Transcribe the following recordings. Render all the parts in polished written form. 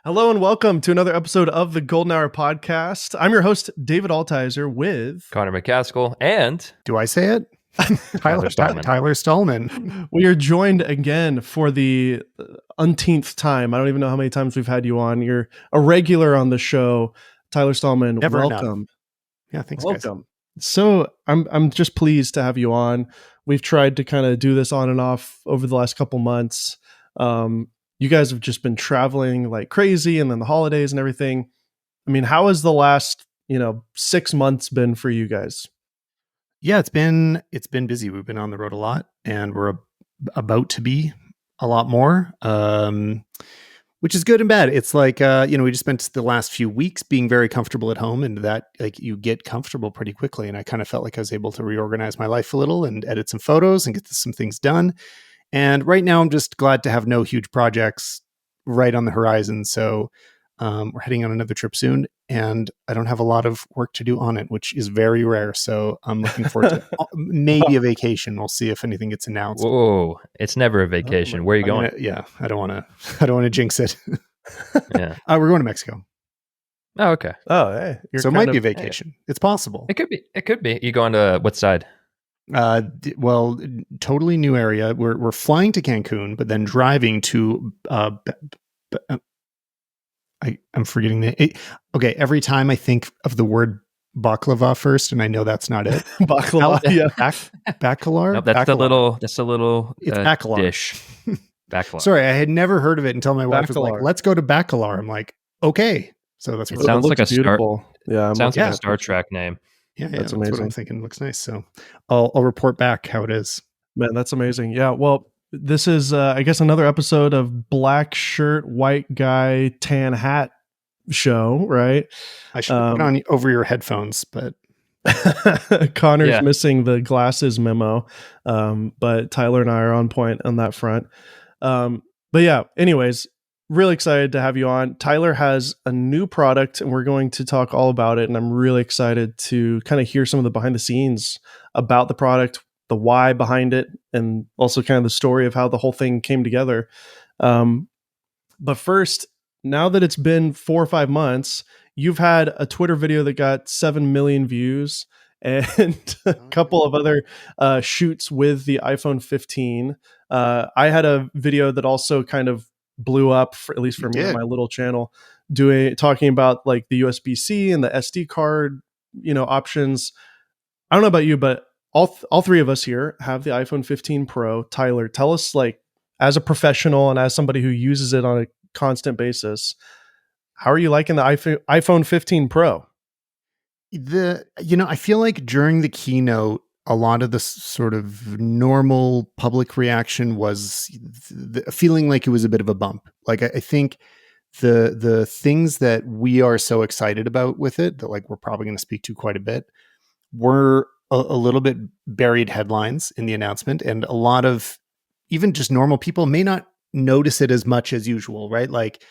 Hello and welcome to another episode of the Golden Hour Podcast. I'm your host, David Altizer, with Connor McCaskill and Do I say it? Tyler Stalman. Tyler Stalman. We are joined again for the umpteenth time. I don't even know how many times we've had you on. You're a regular on the show, Tyler Stalman. Never welcome. enough. Yeah, thanks, Welcome. So I'm just pleased to have you on. We've tried to kind of do this on and off over the last couple months. You guys have just been traveling like crazy, and then the holidays and everything. I mean, how has the last 6 months been for you guys? Yeah, it's been busy. We've been on the road a lot, and we're about to be a lot more, which is good and bad. It's like we just spent the last few weeks being very comfortable at home, and that like you get comfortable pretty quickly. And I kind of felt like I was able to reorganize my life a little and edit some photos and get some things done. And right now, I'm just glad to have no huge projects right on the horizon. So we're heading on another trip soon, and I don't have a lot of work to do on it, which is very rare. So I'm looking forward to maybe a vacation. We'll see if anything gets announced. Whoa, it's never a vacation. Where are you going? I don't want to jinx it. Yeah. We're going to Mexico. Oh, okay. Oh, hey. So it might be a vacation. It's possible. It could be. You going to what side? Well, totally new area. We're flying to Cancun, but then driving to I'm forgetting the okay. Every time I think of the word baklava first, and I know that's not it. Baklava, yeah. Bacalar. Nope, that's the little It's bacalar dish. Bacalar. Sorry, I had never heard of it until my wife was like, Bacalar. "Let's go to Bacalar." I'm like, "Okay." So that's It what sounds like a beautiful. Sounds like a Star Trek name. Yeah, that's what amazing. I'm thinking. It looks nice. So I'll report back how it is. Man, that's amazing. Yeah, well, this is, I guess, another episode of Black Shirt, White Guy, Tan Hat show, right? I should put on over your headphones, but Connor's missing the glasses memo, but Tyler and I are on point on that front. But yeah, anyways, really excited to have you on. Tyler has a new product, and we're going to talk all about it, and I'm really excited to kind of hear some of the behind the scenes about the product, the why behind it, and also kind of the story of how the whole thing came together. But first, now that it's been 4 or 5 months, you've had a Twitter video that got 7 million views and a couple of other shoots with the iPhone 15. I had a video that also kind of blew up, at least for me on my little channel, talking about like the USB-C and the SD card, options. I don't know about you, but all three of us here have the iPhone 15 Pro. Tyler, tell us, like, as a professional and as somebody who uses it on a constant basis, how are you liking the iPhone 15 Pro? I feel like during the keynote, a lot of the sort of normal public reaction was feeling like it was a bit of a bump. Like I think the things that we are so excited about with it, that like we're probably going to speak to quite a bit, were a little bit buried headlines in the announcement, and a lot of even just normal people may not notice it as much as usual, right? Like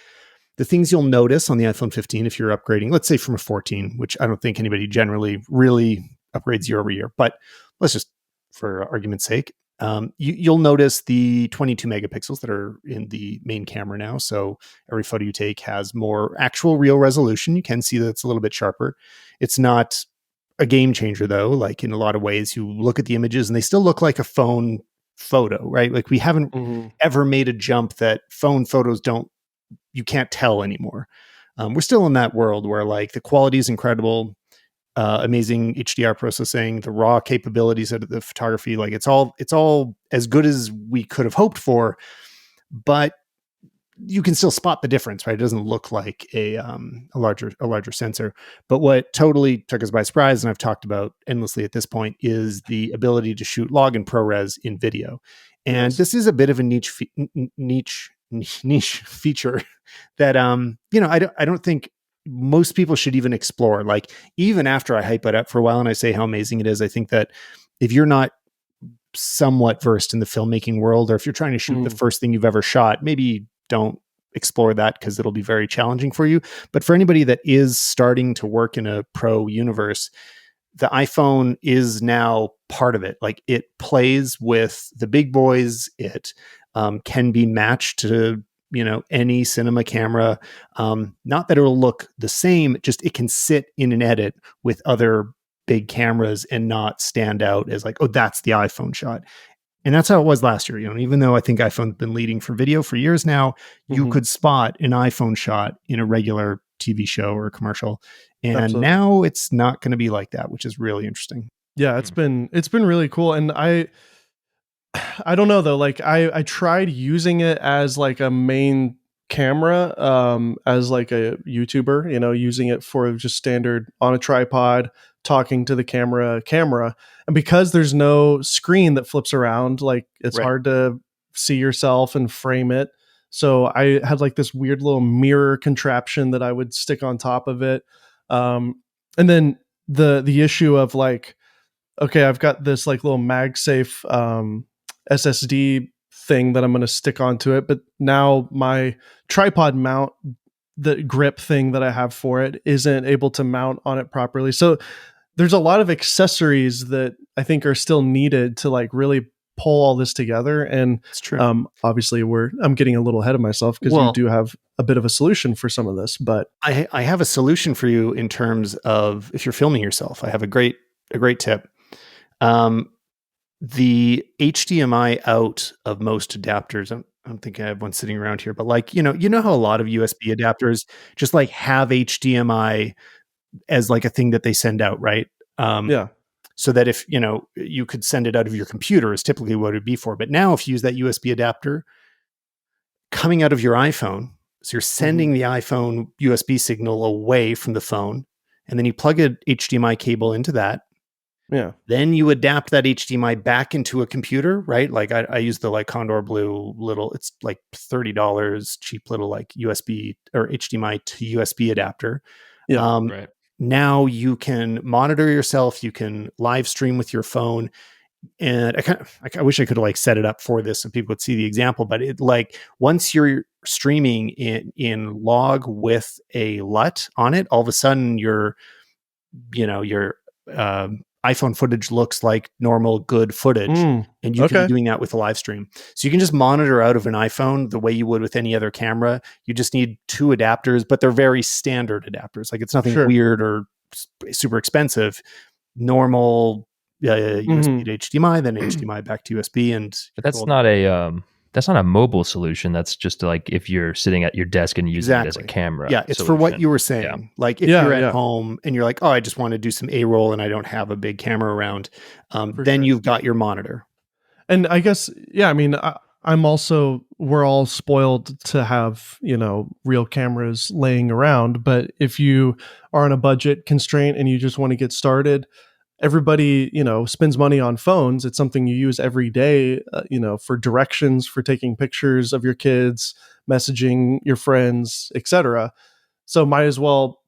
the things you'll notice on the iPhone 15 if you're upgrading, let's say from a 14, which I don't think anybody generally really upgrades year over year, but let's just, for argument's sake, you'll notice the 22 megapixels that are in the main camera now. So every photo you take has more actual real resolution. You can see that it's a little bit sharper. It's not a game changer though. Like in a lot of ways, you look at the images and they still look like a phone photo, right? Like we haven't ever made a jump that phone photos you can't tell anymore. We're still in that world where like the quality is incredible, amazing HDR processing, the raw capabilities of the photography, like it's all as good as we could have hoped for, but you can still spot the difference, right? It doesn't look like a larger sensor. But what totally took us by surprise, and I've talked about endlessly at this point, is the ability to shoot log and ProRes in video. And this is a bit of a niche feature that I don't think most people should even explore. Like even after I hype it up for a while and I say how amazing it is, I think that if you're not somewhat versed in the filmmaking world, or if you're trying to shoot the first thing you've ever shot, maybe don't explore that because it'll be very challenging for you. But for anybody that is starting to work in a pro universe, the iPhone is now part of it. Like it plays with the big boys. It can be matched to any cinema camera. Not that it'll look the same, just it can sit in an edit with other big cameras and not stand out as like, oh, that's the iPhone shot. And that's how it was last year. Even though I think iPhone's been leading for video for years now, you could spot an iPhone shot in a regular TV show or a commercial. And Absolutely. now it's not going to be like that, which is really interesting. Yeah, it's been really cool. And I don't know though, like I tried using it as like a main camera, as like a YouTuber, using it for just standard on a tripod, talking to the camera. And because there's no screen that flips around, like it's hard to see yourself and frame it. So I had like this weird little mirror contraption that I would stick on top of it. And then the issue of like, okay, I've got this like little MagSafe SSD thing that I'm going to stick onto it, but now my tripod mount, the grip thing that I have for it, isn't able to mount on it properly. So there's a lot of accessories that I think are still needed to like really pull all this together. And it's true. Obviously I'm getting a little ahead of myself because you do have a bit of a solution for some of this, but I have a solution for you in terms of if you're filming yourself. I have a great tip. The HDMI out of most adapters, I don't think I have one sitting around here, but like, you know how a lot of USB adapters just like have HDMI as like a thing that they send out, right? Yeah. So that if, you could send it out of your computer is typically what it'd be for. But now if you use that USB adapter coming out of your iPhone, so you're sending the iPhone USB signal away from the phone, and then you plug an HDMI cable into that. Yeah. Then you adapt that HDMI back into a computer, right? Like I use the like Kondor Blue little, it's like $30, cheap little like USB or HDMI to USB adapter. Yeah. Right. Now you can monitor yourself. You can live stream with your phone. And I wish I could like set it up for this so people could see the example, but it like once you're streaming in log with a LUT on it, all of a sudden your iPhone footage looks like normal good footage, and you can be doing that with a live stream. So you can just monitor out of an iPhone the way you would with any other camera. You just need two adapters, but they're very standard adapters. Like it's nothing weird or super expensive. Normal USB to HDMI, then HDMI back to USB, but that's not a mobile solution. That's just like if you're sitting at your desk and using it as a camera. Yeah, it's solution. for what you were saying. Yeah. Like if you're at home and you're like, oh, I just want to do some A-roll and I don't have a big camera around, then you've got your monitor. And I guess, I mean, we're all spoiled to have, real cameras laying around. But if you are on a budget constraint and you just want to get started, everybody, spends money on phones. It's something you use every day, for directions, for taking pictures of your kids, messaging your friends, etc. So might as well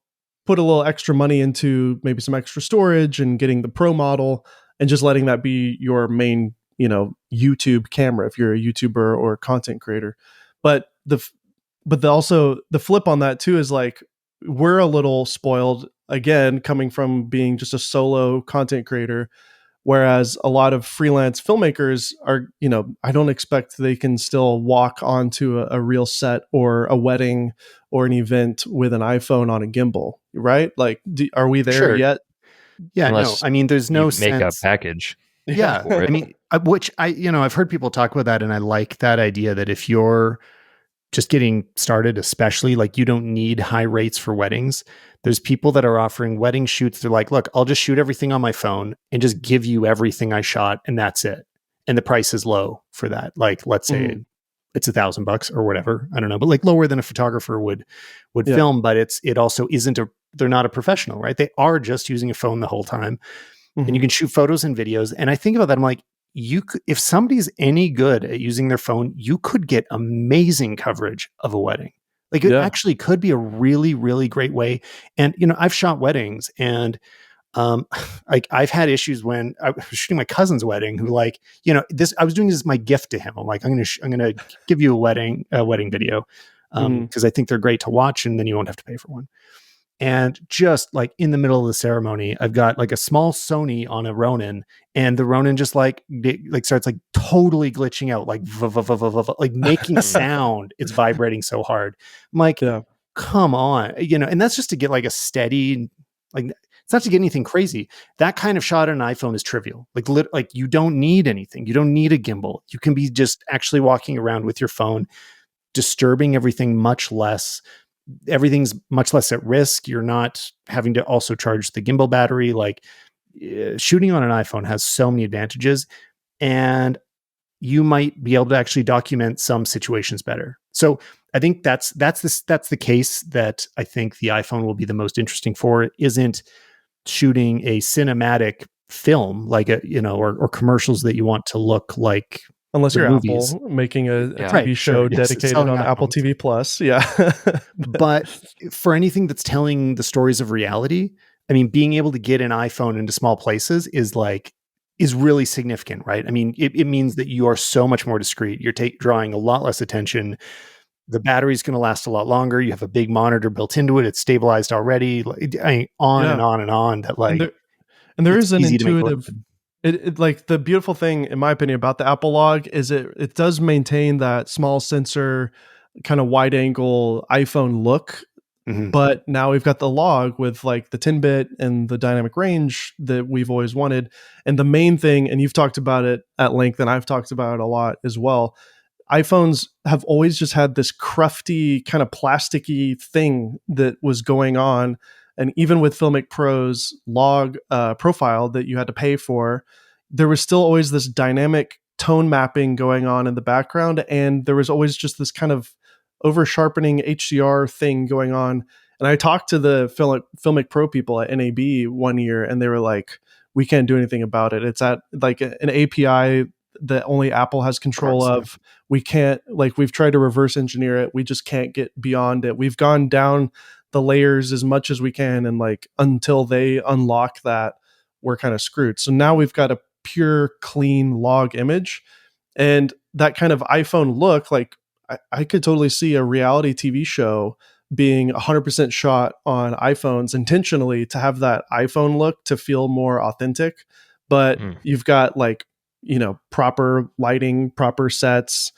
put a little extra money into maybe some extra storage and getting the Pro model and just letting that be your main, YouTube camera if you're a YouTuber or a content creator. But also the flip on that too is like we're a little spoiled again, coming from being just a solo content creator, whereas a lot of freelance filmmakers are, I don't expect they can still walk onto a real set or a wedding or an event with an iPhone on a gimbal, right? Like, are we there yet? Yeah, unless no. I mean, there's no make a package. Yeah, I mean, which I've heard people talk about that, and I like that idea that if you're just getting started, especially like you don't need high rates for weddings. There's people that are offering wedding shoots. They're like, look, I'll just shoot everything on my phone and just give you everything I shot. And that's it. And the price is low for that. Like, let's say it's $1,000 or whatever. I don't know, but like lower than a photographer would film, but it also isn't they're not a professional, right? They are just using a phone the whole time and you can shoot photos and videos. And I think about that. I'm like, if somebody's any good at using their phone, you could get amazing coverage of a wedding. Like it actually could be a really, really great way. And, I've shot weddings and, like I've had issues when I was shooting my cousin's wedding who like, I was doing this as my gift to him. I'm like, I'm going to give you a wedding video. Cause I think they're great to watch and then you won't have to pay for one. And just like in the middle of the ceremony, I've got like a small Sony on a Ronin, and the Ronin just like starts like totally glitching out, like like making sound. It's vibrating so hard. I'm like, come on, and that's just to get like a steady, like it's not to get anything crazy. That kind of shot on an iPhone is trivial. Like you don't need anything. You don't need a gimbal. You can be just actually walking around with your phone, disturbing everything much less. Everything's much less at risk. You're not having to also charge the gimbal battery. Like shooting on an iPhone has so many advantages, and you might be able to actually document some situations better. So I think that's the case that I think the iPhone will be the most interesting for. It isn't shooting a cinematic film like or commercials that you want to look like. Unless you're movies. Apple making a TV show dedicated on Apple TV Plus. Yeah. But for anything that's telling the stories of reality, I mean, being able to get an iPhone into small places is really significant, right? I mean, it means that you are so much more discreet. You're drawing a lot less attention. The battery's going to last a lot longer. You have a big monitor built into it. It's stabilized already. And on and on. That like, and there is an intuitive. It like the beautiful thing, in my opinion, about the Apple Log is it does maintain that small sensor kind of wide angle iPhone look. Mm-hmm. But now we've got the Log with like the 10-bit and the dynamic range that we've always wanted. And the main thing, and you've talked about it at length, and I've talked about it a lot as well, iPhones have always just had this crufty kind of plasticky thing that was going on. And even with Filmic Pro's Log profile that you had to pay for, there was still always this dynamic tone mapping going on in the background. And there was always just this kind of over sharpening HDR thing going on. And I talked to the Filmic Pro people at NAB one year, and they were like, we can't do anything about it. It's at like an API that only Apple has control of. We can't, like, we've tried to reverse engineer it. We just can't get beyond it. We've gone down the layers as much as we can, and like until they unlock that, we're kind of screwed. So now we've got a pure clean Log image, and that kind of iPhone look, like I could totally see a reality TV show being 100% shot on iPhones intentionally to have that iPhone look to feel more authentic. But you've got like, proper lighting, proper sets,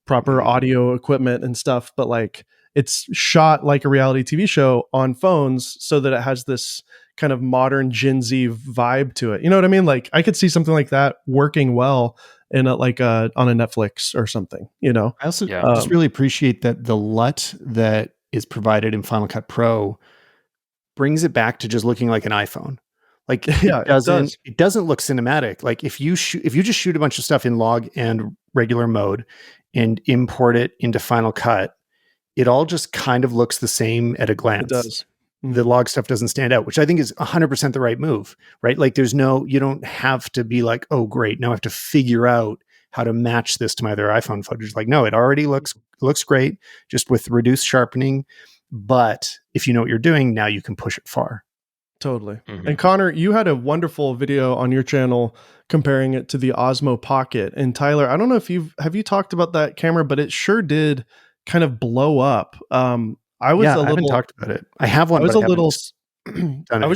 proper audio equipment and stuff, but like it's shot like a reality TV show on phones so that it has this kind of modern Gen Z vibe to it. You know what I mean? Like I could see something like that working well in on a Netflix or something, I also just really appreciate that the LUT that is provided in Final Cut Pro brings it back to just looking like an iPhone. Like it doesn't look cinematic. Like if you just shoot a bunch of stuff in Log and regular mode and import it into Final Cut, it all just kind of looks the same at a glance. It does. The Log stuff doesn't stand out, which I think is 100% the right move, right? Like you don't have to be like, oh great, now I have to figure out how to match this to my other iPhone footage. Like, no, it already looks great, just with reduced sharpening. But if you know what you're doing, now you can push it far. Totally. Mm-hmm. And Connor, you had a wonderful video on your channel comparing it to the Osmo Pocket. And Tyler, I don't know if have you talked about that camera, but it sure did kind of blow up. I haven't talked about it. I have one. I was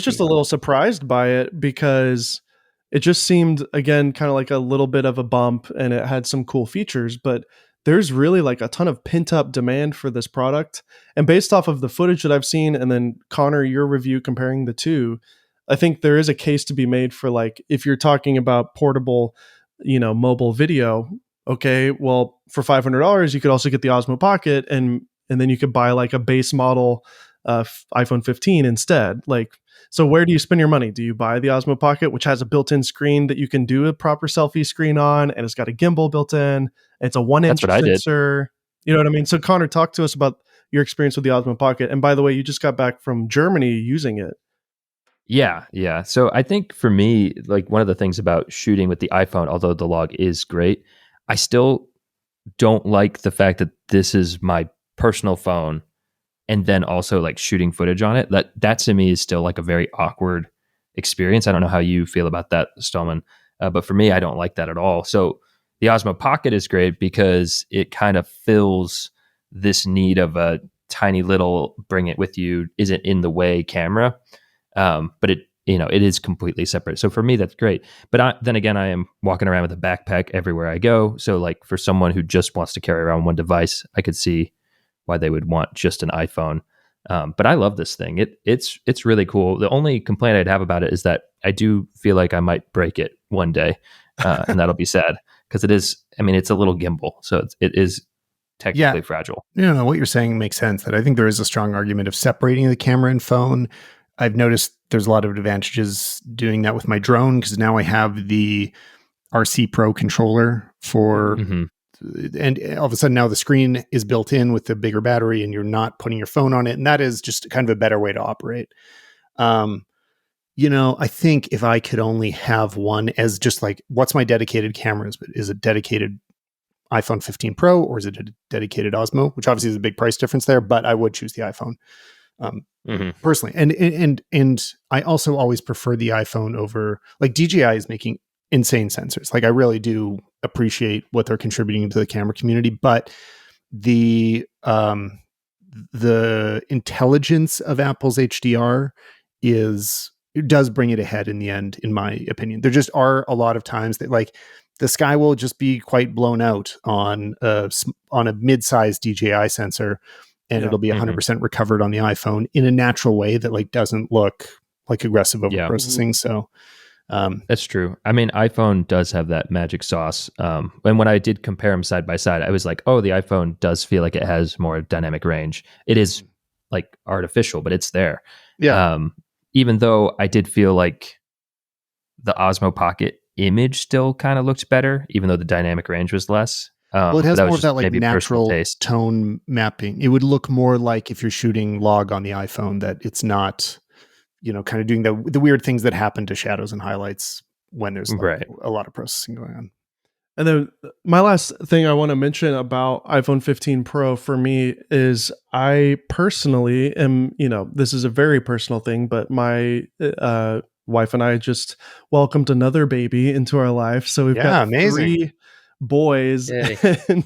just a little surprised by it because it just seemed, again, kind of like a little bit of a bump, and it had some cool features, but there's really like a ton of pent up demand for this product. And based off of the footage that I've seen, and then Connor, your review comparing the two, I think there is a case to be made for like, if you're talking about portable, mobile video, okay, well, for $500, you could also get the Osmo Pocket, and then you could buy like a base model iPhone 15 instead. Like, so where do you spend your money? Do you buy the Osmo Pocket, which has a built-in screen that you can do a proper selfie screen on, and it's got a gimbal built in? It's a 1-inch sensor. You know what I mean? So Connor, talk to us about your experience with the Osmo Pocket. And by the way, you just got back from Germany using it. Yeah. So I think for me, like one of the things about shooting with the iPhone, although the Log is great, I still don't like the fact that this is my personal phone and then also like shooting footage on it. That to me is still like a very awkward experience. I don't know how you feel about that, Stalman, but for me, I don't like that at all. So the Osmo Pocket is great because it kind of fills this need of a tiny little bring it with you, isn't in the way camera. But it is completely separate. So for me, that's great. But then again, I am walking around with a backpack everywhere I go. So like for someone who just wants to carry around one device, I could see why they would want just an iPhone. But I love this thing. It's really cool. The only complaint I'd have about it is that I do feel like I might break it one day, and that'll be sad because it is. I mean, it's a little gimbal, so it is technically fragile. No, what you're saying makes sense. That I think there is a strong argument of separating the camera and phone. I've noticed there's a lot of advantages doing that with my drone because now I have the RC Pro controller for, and all of a sudden now the screen is built in with the bigger battery and you're not putting your phone on it. And that is just kind of a better way to operate. I think if I could only have one as just like, what's my dedicated cameras? But is it dedicated iPhone 15 Pro or is it a dedicated Osmo? Which obviously is a big price difference there, but I would choose the iPhone. Personally. And I also always prefer the iPhone over, like, DJI is making insane sensors. Like, I really do appreciate what they're contributing to the camera community, but the intelligence of Apple's HDR it does bring it ahead in the end, in my opinion. There just are a lot of times that, like, the sky will just be quite blown out on a mid-sized DJI sensor, and it'll be 100% recovered on the iPhone in a natural way that like doesn't look like aggressive over processing. So that's true. I mean, iPhone does have that magic sauce. And when I did compare them side by side, I was like, oh, the iPhone does feel like it has more dynamic range. It is like artificial, but it's there. Yeah. Even though I did feel like the Osmo Pocket image still kind of looked better, even though the dynamic range was less. Well, it has more of that like natural tone mapping. It would look more like if you're shooting log on the iPhone, that it's not, kind of doing the weird things that happen to shadows and highlights when there's a lot of processing going on. And then my last thing I want to mention about iPhone 15 Pro for me is I personally am, this is a very personal thing, but my wife and I just welcomed another baby into our life. So we've got three boys. Yay. And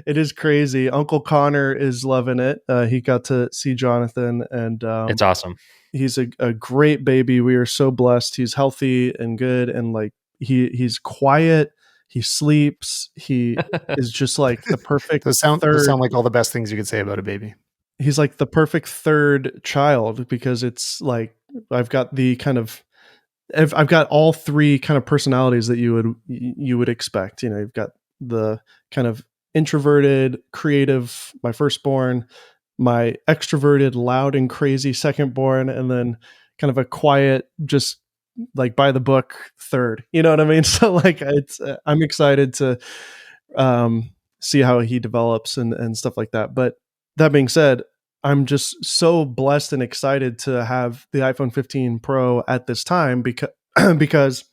it is crazy. Uncle Connor is loving it. He got to see Jonathan, and it's awesome. He's a great baby. We are so blessed. He's healthy and good, and like he's quiet. He sleeps. He is just like the perfect those sound like all the best things you could say about a baby. He's like the perfect third child, because it's like I've got all three kind of personalities that you would expect. You've got the kind of introverted, creative, my firstborn, my extroverted, loud and crazy secondborn, and then kind of a quiet, just like by the book third. You know what I mean? So like I'm excited to see how he develops and stuff like that. But that being said, I'm just so blessed and excited to have the iPhone 15 Pro at this time because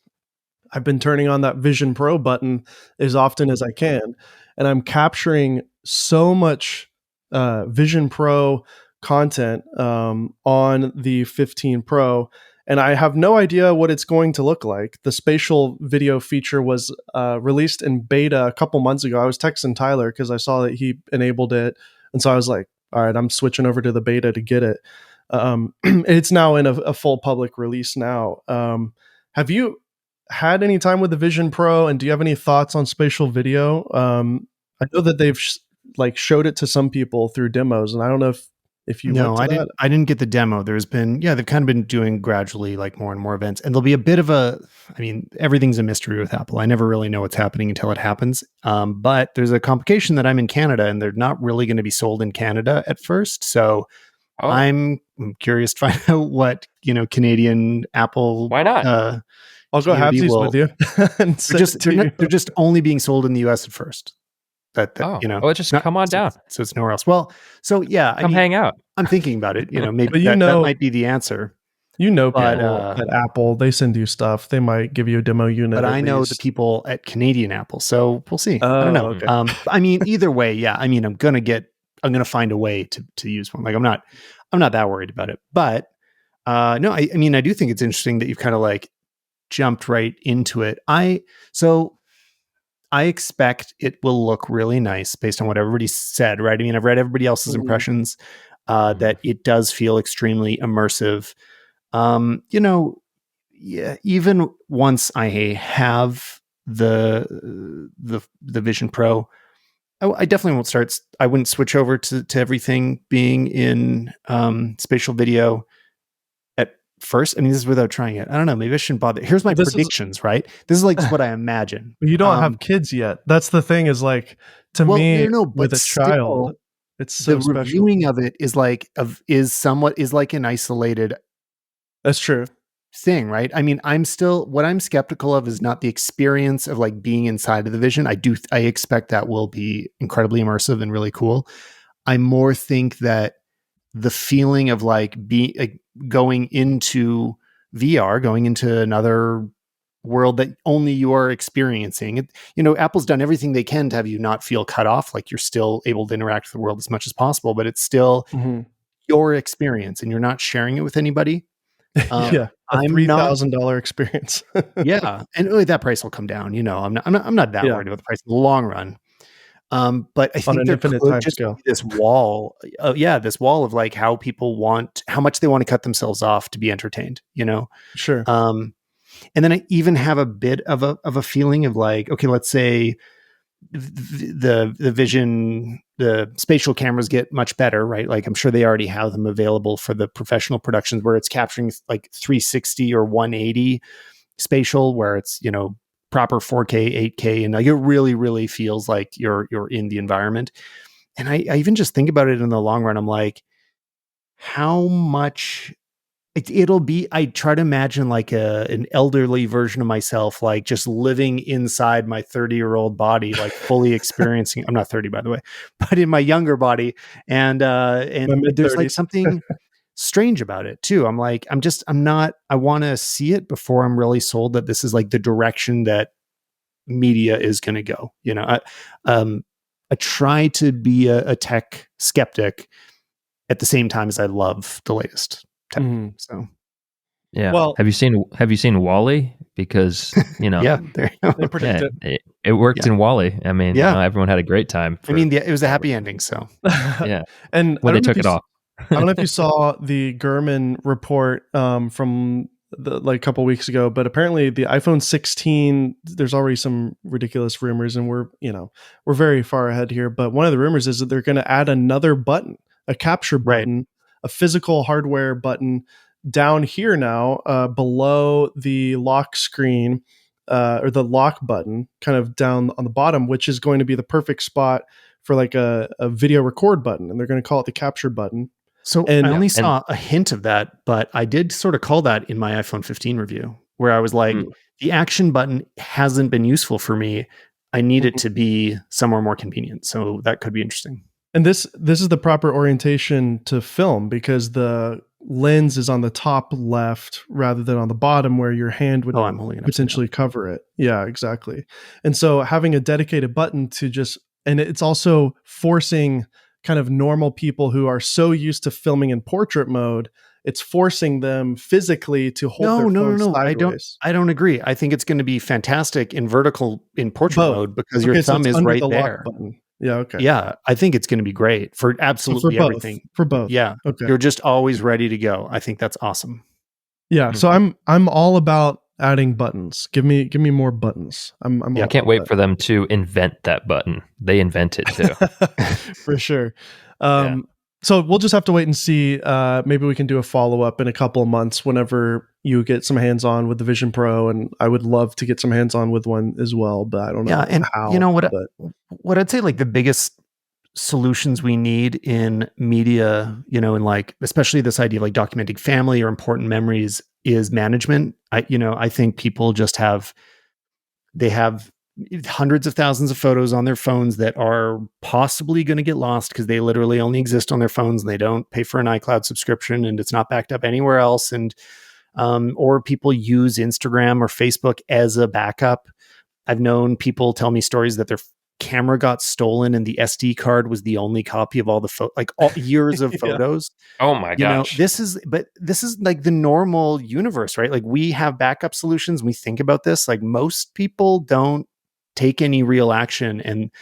I've been turning on that Vision Pro button as often as I can, and I'm capturing so much Vision Pro content on the 15 Pro, and I have no idea what it's going to look like. The spatial video feature was released in beta a couple months ago. I was texting Tyler because I saw that he enabled it, and so I was like, all right, I'm switching over to the beta to get it. It's now in a full public release now. Have you had any time with the Vision Pro, and do you have any thoughts on spatial video? I know that they've showed it to some people through demos, and I don't know if you no, I didn't get the demo. There's been, they've kind of been doing gradually like more and more events, and there'll be a bit of everything's a mystery with Apple. I never really know what's happening until it happens. But there's a complication that I'm in Canada, and they're not really going to be sold in Canada at first. So I'm curious to find out what, Canadian Apple. Why not? I'll go halvesies with you. They're just only being sold in the US at first. Come on down. So it's nowhere else. Well, so yeah, come hang out. I'm thinking about it. Maybe that might be the answer. People at Apple, they send you stuff. They might give you a demo unit. But I know the people at Canadian Apple, so we'll see. I don't know. Okay. Either way, yeah. I'm gonna find a way to use one. Like I'm not that worried about it. But no, I do think it's interesting that you've kind of like jumped right into it. I expect it will look really nice based on what everybody said, right? I've read everybody else's impressions. that it does feel extremely immersive. You know, yeah, even once I have the Vision Pro, I definitely won't start. I wouldn't switch over to everything being in spatial video at first. I mean, this is without trying it. I don't know. Maybe I shouldn't bother. Here's my predictions, right? This is like just what I imagine. You don't have kids yet. That's the thing. Is like me with a child, it's so the special. Reviewing of it is like is like an isolated. That's true. Thing, right? I mean, what I'm skeptical of is not the experience of like being inside of the Vision. I expect that will be incredibly immersive and really cool. I more think that the feeling of like going into VR, going into another world that only you are experiencing it. You know, Apple's done everything they can to have you not feel cut off. Like you're still able to interact with the world as much as possible, but it's still your experience and you're not sharing it with anybody. Yeah, a $3,000 experience. Yeah, and really that price will come down. You know, I'm not that worried about the price in the long run. But I think there could just be this wall. This wall of like how much they want to cut themselves off to be entertained. You know, sure. And then I even have a bit of a feeling of like, okay, let's say the Vision, the spatial cameras get much better, right? Like I'm sure they already have them available for the professional productions where it's capturing like 360 or 180 spatial, where it's, you know, proper 4K, 8K, and like it really, really feels like you're in the environment. And I even just think about it in the long run. I'm like, how much it'll be. I try to imagine like an elderly version of myself, like just living inside my 30-year-old body, like fully experiencing. I'm not 30, by the way, but in my younger body, and there's like something strange about it too. I'm like, I want to see it before I'm really sold that this is like the direction that media is going to go. You know, I try to be a tech skeptic at the same time as I love the latest tech. So, yeah. Well, have you seen WALL-E? Because, you know, yeah, there you go. They predict it worked in WALL-E. I mean, you know, everyone had a great time. It was a happy ending. So, yeah. And when they took it off. I don't know if you saw the Gurman report from like a couple weeks ago, but apparently the iPhone 16, there's already some ridiculous rumors, and we're very far ahead here. But one of the rumors is that they're going to add another button, a capture button, a physical hardware button down here now, below the lock screen, or the lock button, kind of down on the bottom, which is going to be the perfect spot for like a video record button, and they're going to call it the capture button. So I only saw a hint of that, but I did sort of call that in my iPhone 15 review, where I was like, the action button hasn't been useful for me. I need it to be somewhere more convenient. So that could be interesting. And this is the proper orientation to film, because the lens is on the top left rather than on the bottom where your hand would potentially cover it. Yeah, exactly. And so having a dedicated button to and it's also forcing kind of normal people who are so used to filming in portrait mode, it's forcing them physically to hold their phone sideways. I don't agree. I think it's going to be fantastic in portrait mode because your thumb is right there. Yeah. Okay. Yeah. I think it's going to be great for absolutely everything. For both. Yeah. Okay. You're just always ready to go. I think that's awesome. Yeah. So I'm all about adding buttons. Give me more buttons. I can't wait for them to invent that button. They invent it too. For sure. So we'll just have to wait and see. Maybe we can do a follow-up in a couple of months whenever you get some hands-on with the Vision Pro, and I would love to get some hands-on with one as well, but I don't know how. You know what I'd say, like the biggest solutions we need in media, you know, and like especially this idea of like documenting family or important memories is management. I think people just have hundreds of thousands of photos on their phones that are possibly going to get lost because they literally only exist on their phones and they don't pay for an iCloud subscription and it's not backed up anywhere else. And, or people use Instagram or Facebook as a backup. I've known people tell me stories that their camera got stolen and the SD card was the only copy of all the all years of photos. Oh my gosh. This is like the normal universe, right? Like we have backup solutions. We think about this, like most people don't take any real action. And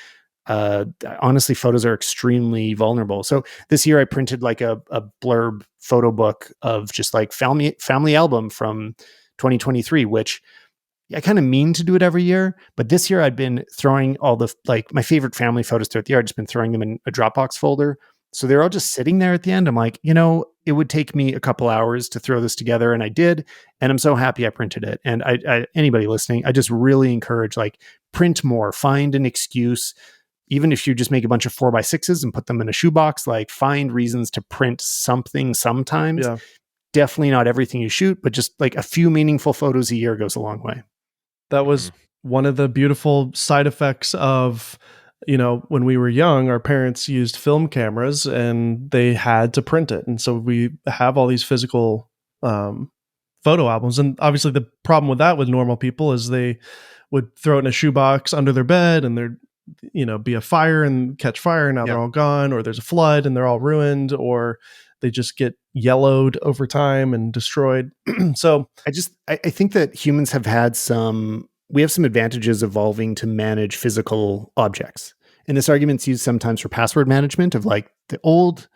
honestly, photos are extremely vulnerable. So this year I printed like a blurb photo book of just like family album from 2023, which I kind of mean to do it every year, but this year I'd been throwing all the like my favorite family photos throughout the year. I'd just been throwing them in a Dropbox folder. So they're all just sitting there at the end. I'm like, it would take me a couple hours to throw this together, and I did, and I'm so happy I printed it. And I anybody listening, I just really encourage, like, print more, find an excuse. Even if you just make a bunch of 4x6s and put them in a shoebox, like, find reasons to print something sometimes. Yeah. Definitely not everything you shoot, but just like a few meaningful photos a year goes a long way. That was one of the beautiful side effects of, when we were young, our parents used film cameras and they had to print it. And so we have all these physical photo albums. And obviously the problem with that with normal people is they would throw it in a shoebox under their bed, and there'd be a fire and catch fire, and now they're all gone, or there's a flood and they're all ruined, or they just get yellowed over time and destroyed. So I think that humans have had we have some advantages evolving to manage physical objects. And this argument's used sometimes for password management, of like, the old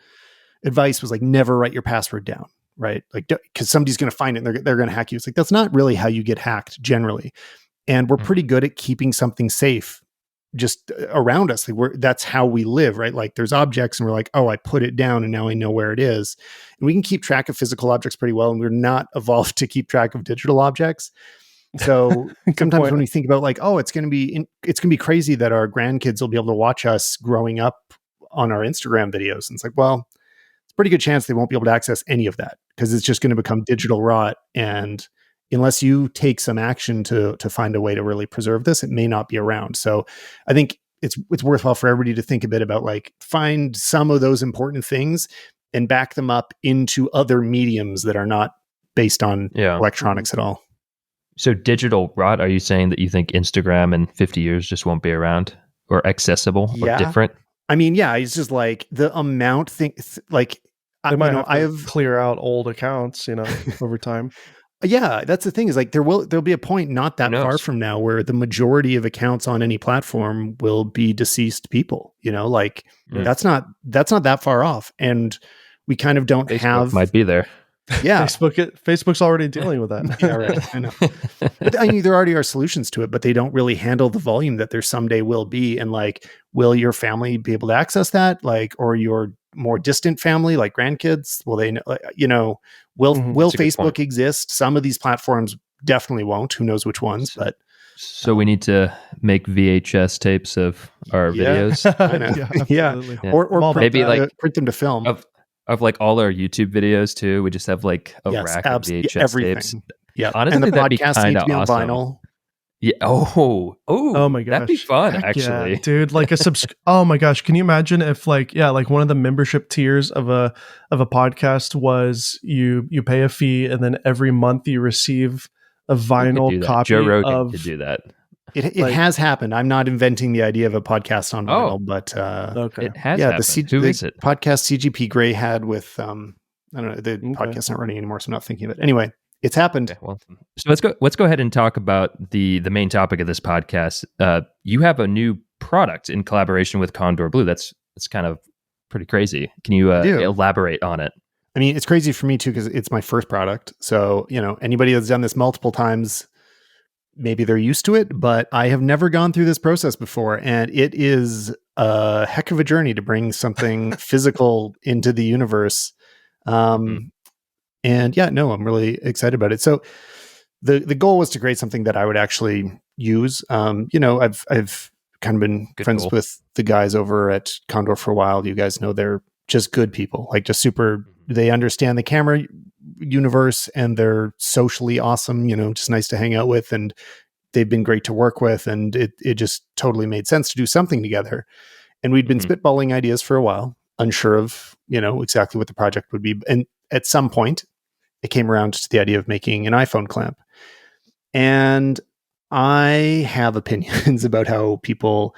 advice was like, never write your password down, right? Like, because somebody's going to find it and they're going to hack you. It's like, that's not really how you get hacked generally. And we're pretty good at keeping something safe just around us. Like, that's how we live, right? Like, there's objects and we're like, oh, I put it down and now I know where it is. And we can keep track of physical objects pretty well. And we're not evolved to keep track of digital objects. So sometimes when we think about like, oh, it's going to be crazy that our grandkids will be able to watch us growing up on our Instagram videos. And it's like, well, it's a pretty good chance they won't be able to access any of that, because it's just going to become digital rot. And unless you take some action to find a way to really preserve this, it may not be around. So I think it's worthwhile for everybody to think a bit about, like, find some of those important things and back them up into other mediums that are not based on electronics at all. So digital rot, are you saying that you think Instagram in 50 years just won't be around or accessible or different? I mean, it's just like the amount like, I have clear out old accounts, over time. Yeah, that's the thing, is like there'll be a point not that far from now where the majority of accounts on any platform will be deceased people, that's not that far off. And we kind of don't Facebook might be there. Yeah. Facebook's already dealing with that. Yeah, right. I know. But I mean, there already are solutions to it, but they don't really handle the volume that there someday will be. And like, will your family be able to access that? Like, or your more distant family, like grandkids? Will they, will Facebook exist? Some of these platforms definitely won't. Who knows which ones, but. So we need to make VHS tapes of our videos. Yeah. Or maybe print them to film. Of like all our YouTube videos too. We just have like a rack of VHS tapes. Yeah. Honestly, and the that'd be podcast need to be on awesome. vinyl. Yeah. Oh my gosh. That'd be fun, Heck actually. Yeah, dude, like oh my gosh. Can you imagine if like one of the membership tiers of a podcast was you pay a fee, and then every month you receive a vinyl copy. Joe Rogan could do that. It has happened. I'm not inventing the idea of a podcast on vinyl, but it has happened. Who is it? Podcast CGP Grey had with I don't know, the podcast's not running anymore, so I'm not thinking of it. Anyway, it's happened. Okay, well, so let's go ahead and talk about the main topic of this podcast. You have a new product in collaboration with Kondor Blue. That's kind of pretty crazy. Can you elaborate on it? I mean, it's crazy for me too, because it's my first product. So, anybody that's done this multiple times, maybe they're used to it, but I have never gone through this process before. And it is a heck of a journey to bring something physical into the universe. And I'm really excited about it. So the goal was to create something that I would actually use. I've kind of been friends with the guys over at Kondor for a while. You guys know they're just good people, like just super, they understand the camera universe and they're socially awesome, just nice to hang out with, and they've been great to work with, and it just totally made sense to do something together. And we'd been spitballing ideas for a while, unsure of exactly what the project would be, and at some point it came around to the idea of making an iPhone clamp. And I have opinions about how people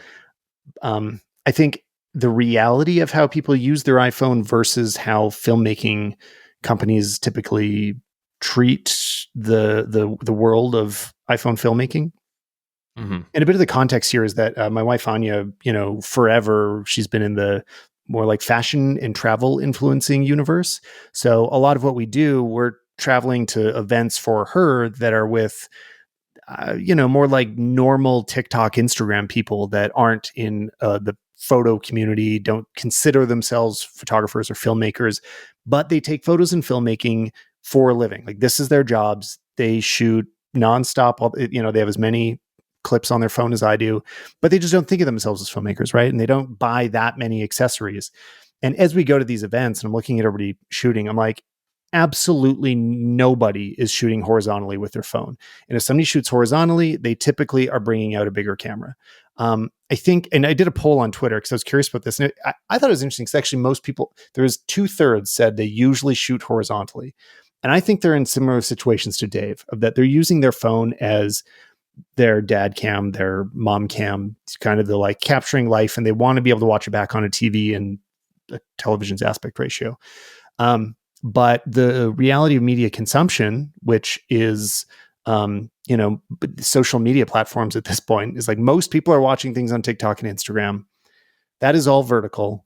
I think the reality of how people use their iPhone versus how filmmaking companies typically treat the world of iPhone filmmaking. Mm-hmm. And a bit of the context here is that my wife Anya, forever she's been in the more like fashion and travel influencing universe. So a lot of what we do, we're traveling to events for her that are with more like normal TikTok, Instagram people that aren't in the photo community, don't consider themselves photographers or filmmakers, but they take photos and filmmaking for a living. Like this is their jobs. They shoot nonstop. They have as many clips on their phone as I do, but they just don't think of themselves as filmmakers, right? And they don't buy that many accessories. And as we go to these events and I'm looking at everybody shooting, I'm like, absolutely nobody is shooting horizontally with their phone. And if somebody shoots horizontally, they typically are bringing out a bigger camera. I think, and I did a poll on Twitter because I was curious about this. And I thought it was interesting because actually most people, there was 2/3 said they usually shoot horizontally. And I think they're in similar situations to Dave, of that they're using their phone as their dad cam, their mom cam, kind of the like capturing life. And they want to be able to watch it back on a TV and a television's aspect ratio. But the reality of media consumption, which is, social media platforms at this point, is like most people are watching things on TikTok and Instagram. That is all vertical.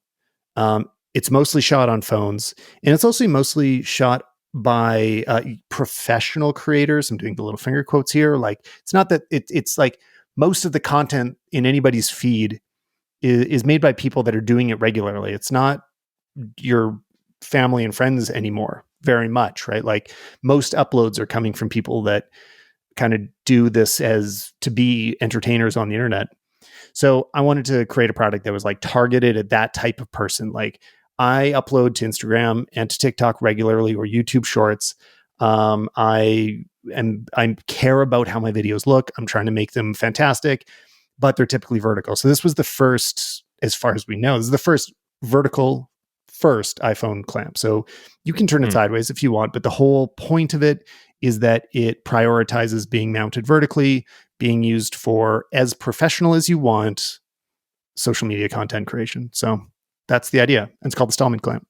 It's mostly shot on phones, and it's also mostly shot by professional creators. I'm doing the little finger quotes here. Like it's not that it's like most of the content in anybody's feed is made by people that are doing it regularly. It's not your family and friends anymore very much, right? Like most uploads are coming from people that kind of do this as to be entertainers on the internet. So I wanted to create a product that was like targeted at that type of person. Like I upload to Instagram and to TikTok regularly or YouTube shorts. I care about how my videos look. I'm trying to make them fantastic, but they're typically vertical. So this was the first, as far as we know, this is the first vertical first iPhone clamp. So you can turn it sideways if you want, but the whole point of it is that it prioritizes being mounted vertically, being used for as professional as you want social media content creation. So that's the idea. And it's called the Stalman clamp.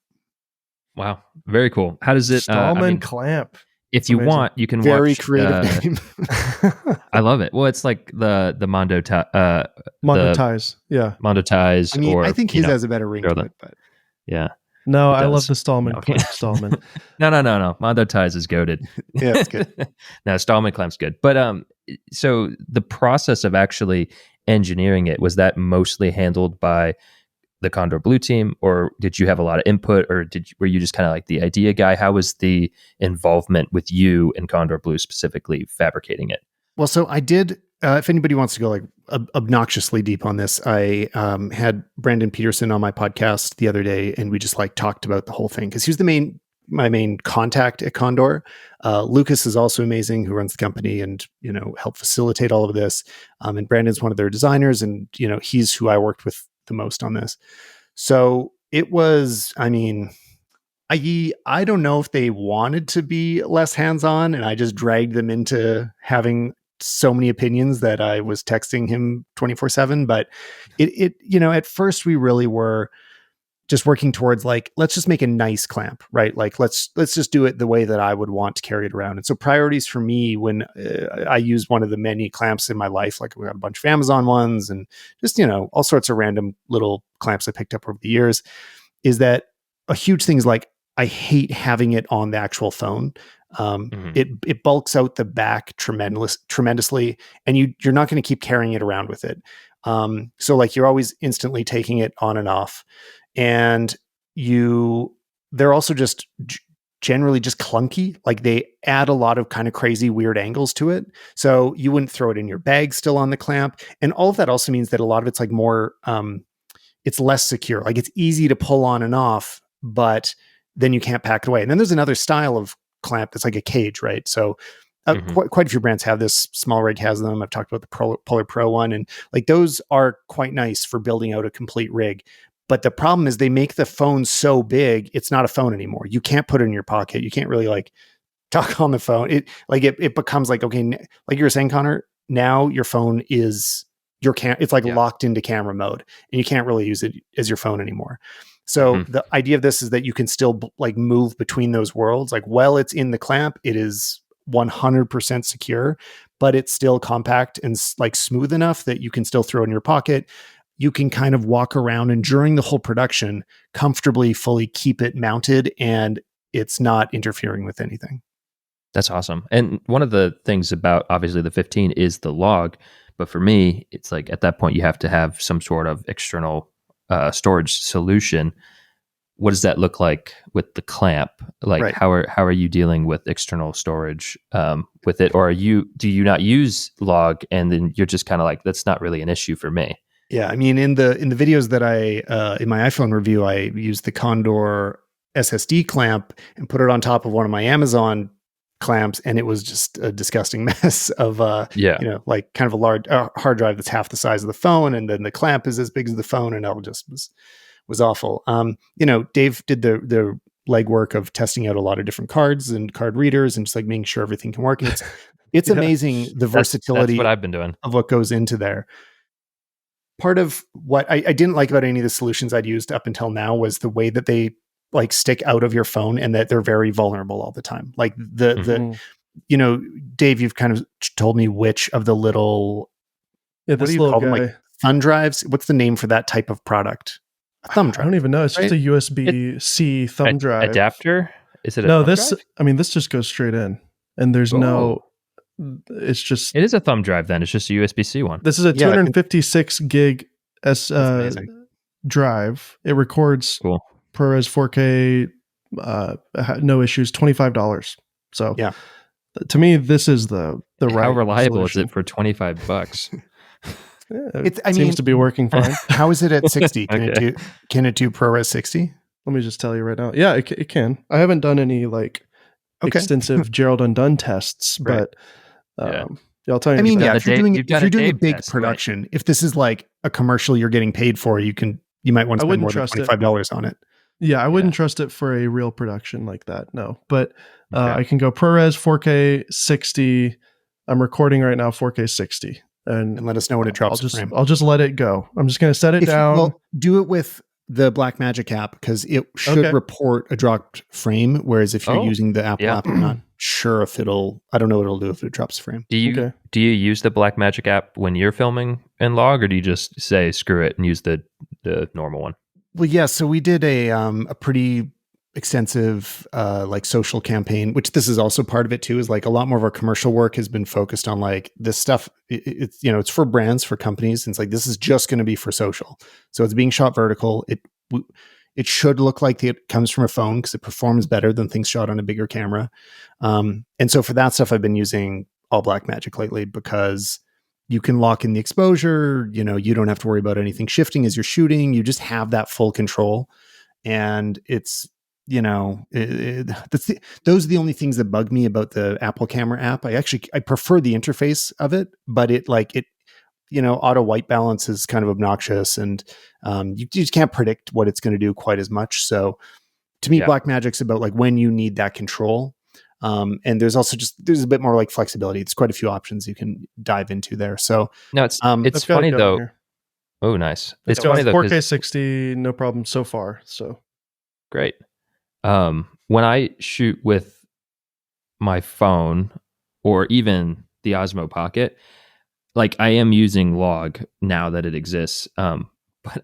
Wow. Very cool. How does it Stalman clamp? If you want, you can very watch creative name. I love it. Well, it's like the Mondo Monetize. Yeah. Monetize. I mean, I think his has a better ring to it, but yeah. No, I love the Stalman clamp. Stalman. No. Mondo Ties is goated. Yeah, it's good. No, Stalman clamp's good. But so the process of actually engineering it, was that mostly handled by the Kondor Blue team, or did you have a lot of input, or were you just kind of like the idea guy? How was the involvement with you and Kondor Blue specifically fabricating it? Well, so I did. If anybody wants to go like obnoxiously deep on this, I had Brandon Peterson on my podcast the other day, and we just like talked about the whole thing because he was my main contact at Kondor. Lucas is also amazing, who runs the company and helped facilitate all of this. And Brandon's one of their designers, and he's who I worked with the most on this. So it was, I mean, I don't know if they wanted to be less hands-on, and I just dragged them into having so many opinions that I was texting him 24/7. But it at first we really were just working towards like, let's just make a nice clamp, right? Like let's just do it the way that I would want to carry it around. And so priorities for me when I use one of the many clamps in my life, like we got a bunch of Amazon ones and just all sorts of random little clamps I picked up over the years, is that a huge thing is like I hate having it on the actual phone. It bulks out the back tremendously, and you're not going to keep carrying it around with it. So like you're always instantly taking it on and off, and they're also just generally just clunky. Like they add a lot of kind of crazy weird angles to it. So you wouldn't throw it in your bag still on the clamp. And all of that also means that a lot of it's like more, it's less secure. Like it's easy to pull on and off, but then you can't pack it away. And then there's another style of clamp that's like a cage, right? So quite a few brands have this. Small Rig has them. I've talked about the Polar Pro one, and like those are quite nice for building out a complete rig. But the problem is they make the phone so big, it's not a phone anymore. You can't put it in your pocket. You can't really like talk on the phone. It becomes like, okay, like you were saying, Connor, now your phone is it's like locked into camera mode, and you can't really use it as your phone anymore. So the idea of this is that you can still like move between those worlds. Like while it's in the clamp, it is 100% secure, but it's still compact and like smooth enough that you can still throw it in your pocket. You can kind of walk around and during the whole production comfortably fully keep it mounted and it's not interfering with anything. That's awesome. And one of the things about obviously the 15 is the log, but for me, it's like at that point you have to have some sort of external storage solution. What does that look like with the clamp? Like Right. how are you dealing with external storage with it, or do you not use log and then you're just kind of like that's not really an issue for me? Yeah, I mean, in the videos that I in my iPhone review, I used the Kondor SSD clamp and put it on top of one of my Amazon clamps, and it was just a disgusting mess of like kind of a large hard drive that's half the size of the phone, and then the clamp is as big as the phone, and it all just was awful. Dave did the legwork of testing out a lot of different cards and card readers, and just like making sure everything can work. And it's amazing the versatility. That's what I've been doing of what goes into there. Part of what I didn't like about any of the solutions I'd used up until now was the way that they like stick out of your phone and that they're very vulnerable all the time. Like the Dave, you've kind of told me which of the little, this what do you little call guy. them? Like thumb drives? What's the name for that type of product? A thumb drive. I don't even know. It's right? just a USB-C thumb drive. Adapter? Is it a no, thumb drive? I mean, this just goes straight in and there's it's just, it is a thumb drive then. It's just a USB-C one. This is a 256 gig drive. It records ProRes 4K, no issues, $25. So yeah, to me, this is the right. How reliable solution. is it for $25? It seems to be working fine. How is it at 60? Can it do ProRes 60? Let me just tell you right now. Yeah, it can. I haven't done any extensive Gerald Undone tests, but I'll tell you. I mean, if you're doing a big test, production, right? If this is like a commercial you're getting paid for, you might want to spend more than $25 on it. Yeah, I wouldn't trust it for a real production like that. No, but I can go ProRes 4K 60. I'm recording right now 4K 60, and let us know when it drops. I'll just let it go. I'm just going to set it down. Do it with the Blackmagic app because it should report a dropped frame. Whereas if you're using the Apple app, I'm not sure if I don't know what it'll do if it drops a frame. Do you use the Blackmagic app when you're filming in log, or do you just say screw it and use the normal one? Well, yeah. So we did a pretty extensive like social campaign, which this is also part of it too, is like a lot more of our commercial work has been focused on like this stuff. It's it's for brands, for companies. And it's like, this is just going to be for social. So it's being shot vertical. It should look like it comes from a phone because it performs better than things shot on a bigger camera. And so for that stuff, I've been using all Blackmagic lately because you can lock in the exposure. You don't have to worry about anything shifting as you're shooting. You just have that full control. And it's, those are the only things that bug me about the Apple camera app. I prefer the interface of it, but auto white balance is kind of obnoxious, and you just can't predict what it's going to do quite as much. So to me, Blackmagic's about like when you need that control. And there's also there's a bit more like flexibility. It's quite a few options you can dive into there. So no, it's funny though. Here. Oh, nice. It's funny though. 4K 60, no problem so far. So great. When I shoot with my phone or even the Osmo Pocket, like I am using log now that it exists. But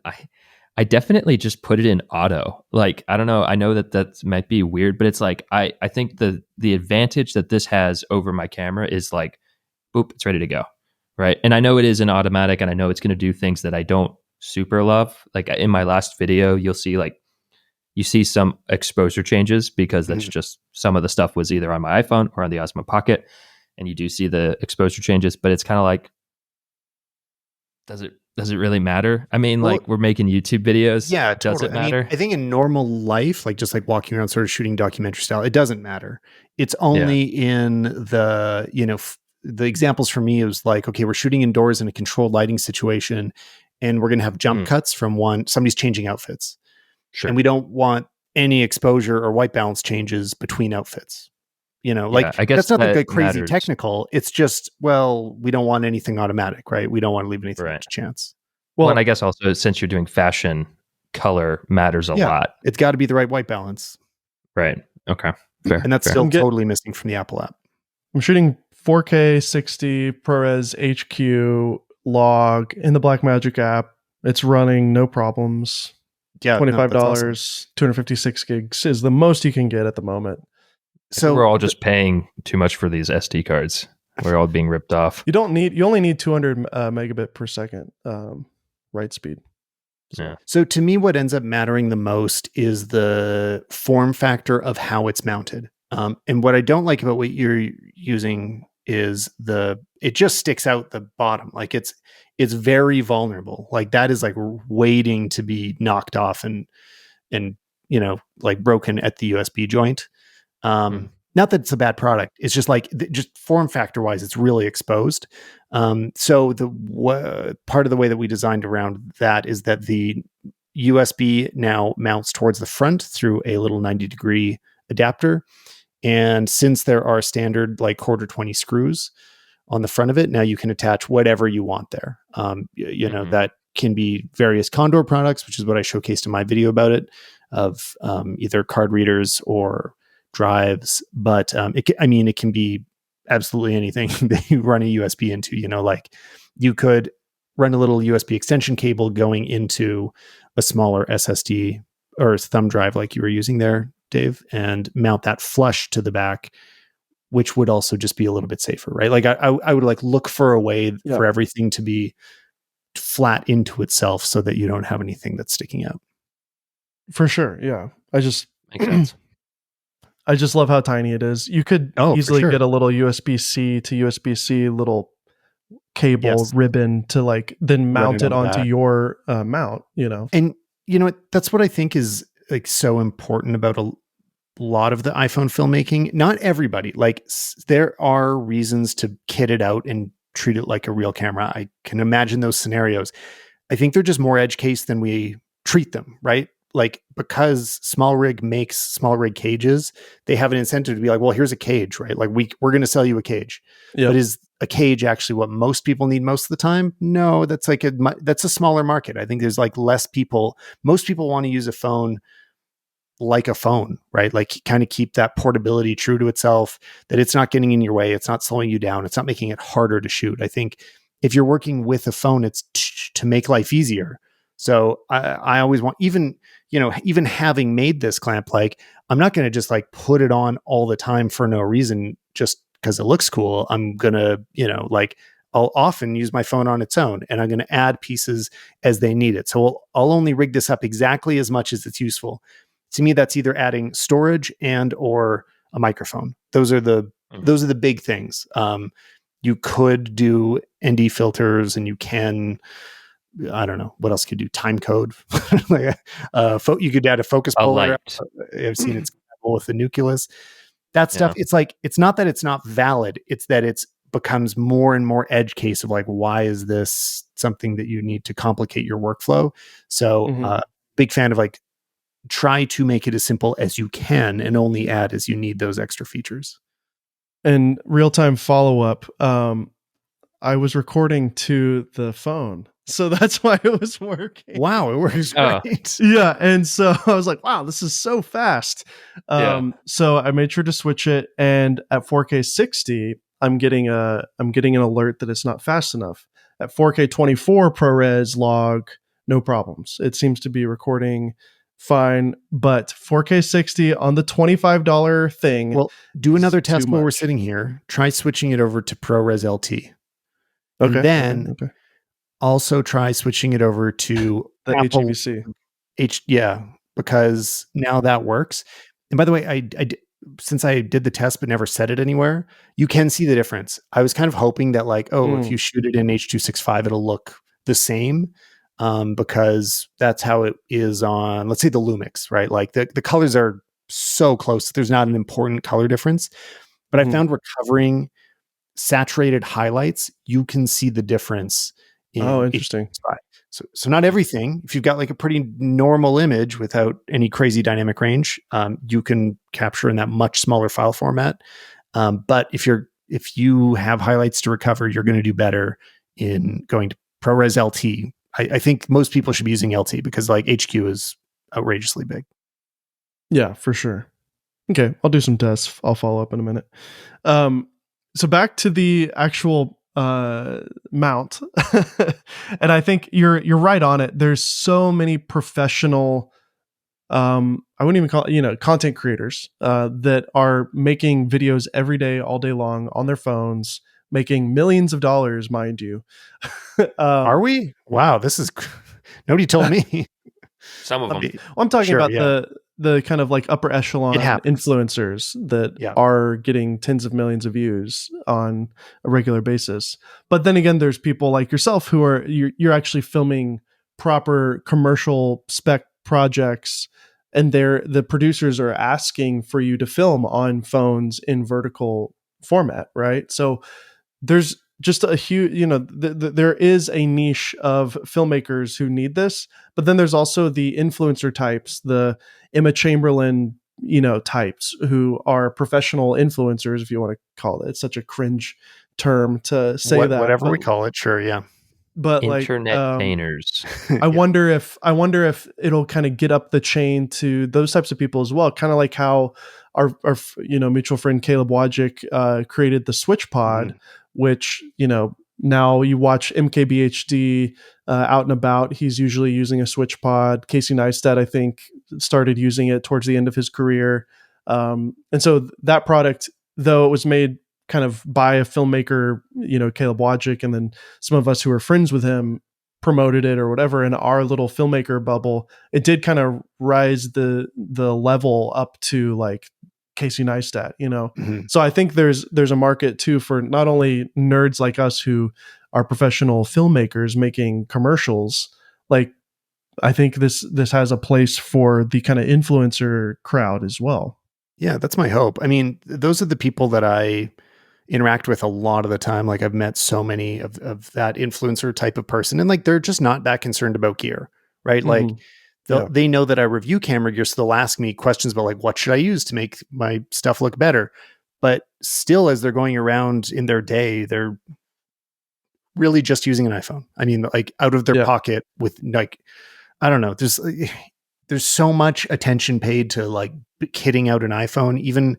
I definitely just put it in auto. Like, I don't know. I know that might be weird, but it's like, I think the advantage that this has over my camera is like, boop, it's ready to go. Right. And I know it is an automatic and I know it's going to do things that I don't super love. Like in my last video, you'll see you see some exposure changes because that's just some of the stuff was either on my iPhone or on the Osmo Pocket. And you do see the exposure changes, but it's kind of like, does it really matter? I mean, like we're making YouTube videos. Yeah, does it matter? I think in normal life, like just like walking around sort of shooting documentary style, it doesn't matter. It's only in the, the examples for me, it was like, okay, we're shooting indoors in a controlled lighting situation and we're going to have jump cuts from somebody's changing outfits. Sure. And we don't want any exposure or white balance changes between outfits. I guess that's not like crazy technical. It's just, we don't want anything automatic, right? We don't want to leave anything to chance. Well, and I guess also since you're doing fashion, color matters a lot. It's got to be the right white balance. Right. Okay. Fair. And that's still totally missing from the Apple app. I'm shooting 4K 60 ProRes HQ log in the Blackmagic app. It's running no problems. Yeah, $25, that's awesome. 256 gigs is the most you can get at the moment. So we're all just paying too much for these SD cards. We're all being ripped off. You only need 200 megabit per second write speed. So to me, what ends up mattering the most is the form factor of how it's mounted. And what I don't like about what you're using is it just sticks out the bottom. Like it's very vulnerable. Like that is like waiting to be knocked off and like broken at the USB joint. Not that it's a bad product. It's just like just form factor wise, it's really exposed. So part of the way that we designed around that is that the USB now mounts towards the front through a little 90-degree adapter. And since there are standard like 1/4-20 screws on the front of it, now you can attach whatever you want there. That can be various Kondor products, which is what I showcased in my video about it, of either card readers or drives, but it can be absolutely anything that you run a USB into. Like you could run a little USB extension cable going into a smaller SSD or thumb drive like you were using there, Dave, and mount that flush to the back, which would also just be a little bit safer, right? Like I would like look for a way for everything to be flat into itself so that you don't have anything that's sticking out. For sure, yeah. Makes sense. I just love how tiny it is. You could easily get a little USB-C to USB-C little cable ribbon to like then mount it onto your mount, And that's what I think is like so important about a lot of the iPhone filmmaking. Not everybody, like there are reasons to kit it out and treat it like a real camera. I can imagine those scenarios. I think they're just more edge case than we treat them, right? Like because small rig makes small rig cages, they have an incentive to be like, well, here's a cage, right? Like we're going to sell you a cage. But is a cage actually what most people need most of the time? No, that's a smaller market. I think there's like less people. Most people want to use a phone like a phone, right? Like kind of keep that portability true to itself, that it's not getting in your way. It's not slowing you down. It's not making it harder to shoot. I think if you're working with a phone, it's to make life easier. So I always want, even having made this clamp, like I'm not going to just like put it on all the time for no reason, just because it looks cool. I'm going to, I'll often use my phone on its own and I'm going to add pieces as they need it. So I'll only rig this up exactly as much as it's useful. To me, that's either adding storage and or a microphone. Those are the big things. You could do ND filters and you can, I don't know what else could do. Time code, you could add a focus puller. I've seen it's compatible with the nucleus. That stuff. It's like it's not that it's not valid. It's that it's becomes more and more edge case of like, why is this something that you need to complicate your workflow? So, big fan of like try to make it as simple as you can and only add as you need those extra features. And real-time follow-up. I was recording to the phone. So that's why it was working. Wow, it works great. Yeah. And so I was like, wow, this is so fast. So I made sure to switch it. And at 4K 60, I'm getting an alert that it's not fast enough. At 4K 24 ProRes log, no problems. It seems to be recording fine, but 4K 60 on the $25 thing. Well, do another test while we're sitting here. Try switching it over to ProRes LT. Okay. And then also try switching it over to the HEVC. Because now that works. And by the way, I since I did the test but never set it anywhere, you can see the difference. I was kind of hoping that like, if you shoot it in H.265, it'll look the same. Because that's how it is on, let's say, the LUMIX, right? Like the colors are so close. There's not an important color difference. But I found recovering saturated highlights, you can see the difference. Interesting. So not everything. If you've got like a pretty normal image without any crazy dynamic range, you can capture in that much smaller file format. But if you have highlights to recover, you're going to do better in going to ProRes LT. I think most people should be using LT because like HQ is outrageously big. Yeah, for sure. Okay, I'll do some tests. I'll follow up in a minute. So back to the actual mount, and I think you're right on it. There's so many professional, I wouldn't even call it, content creators that are making videos every day, all day long on their phones, making millions of dollars, mind you. Are we? Wow, this is nobody told me. Some of them. I'm talking Sure, about yeah. the kind of like upper It echelon happens. influencers that Yeah. are getting tens of millions of views on a regular basis. But then again, there's people like yourself who are you're actually filming proper commercial spec projects, and the producers are asking for you to film on phones in vertical format, right? So there's just a huge, there is a niche of filmmakers who need this, but then there's also the influencer types, the Emma Chamberlain, types who are professional influencers, if you want to call it. It's such a cringe term to say that, Whatever we call it, sure, yeah. but like, Internet painters. I wonder if it'll kind of get up the chain to those types of people as well. Kind of like how our mutual friend Caleb Wojcik created the Switch Pod, which now you watch MKBHD out and about. He's usually using a Switch Pod. Casey Neistat, I think, started using it towards the end of his career, and so that product, though it was made kind of by a filmmaker, Caleb Wojcik, and then some of us who are friends with him promoted it or whatever in our little filmmaker bubble, it did kind of rise the level up to like Casey Neistat, So I think there's a market too for not only nerds like us who are professional filmmakers making commercials. Like, I think this has a place for the kind of influencer crowd as well. Yeah, that's my hope. I mean, those are the people that I interact with a lot of the time. Like, I've met so many of that influencer type of person, and like they're just not that concerned about gear, right? Like they know that I review camera gear, so they'll ask me questions about like, what should I use to make my stuff look better? But still, as they're going around in their day, they're really just using an iPhone. I mean, like out of their pocket with like, I don't know, there's so much attention paid to like kitting out an iPhone, even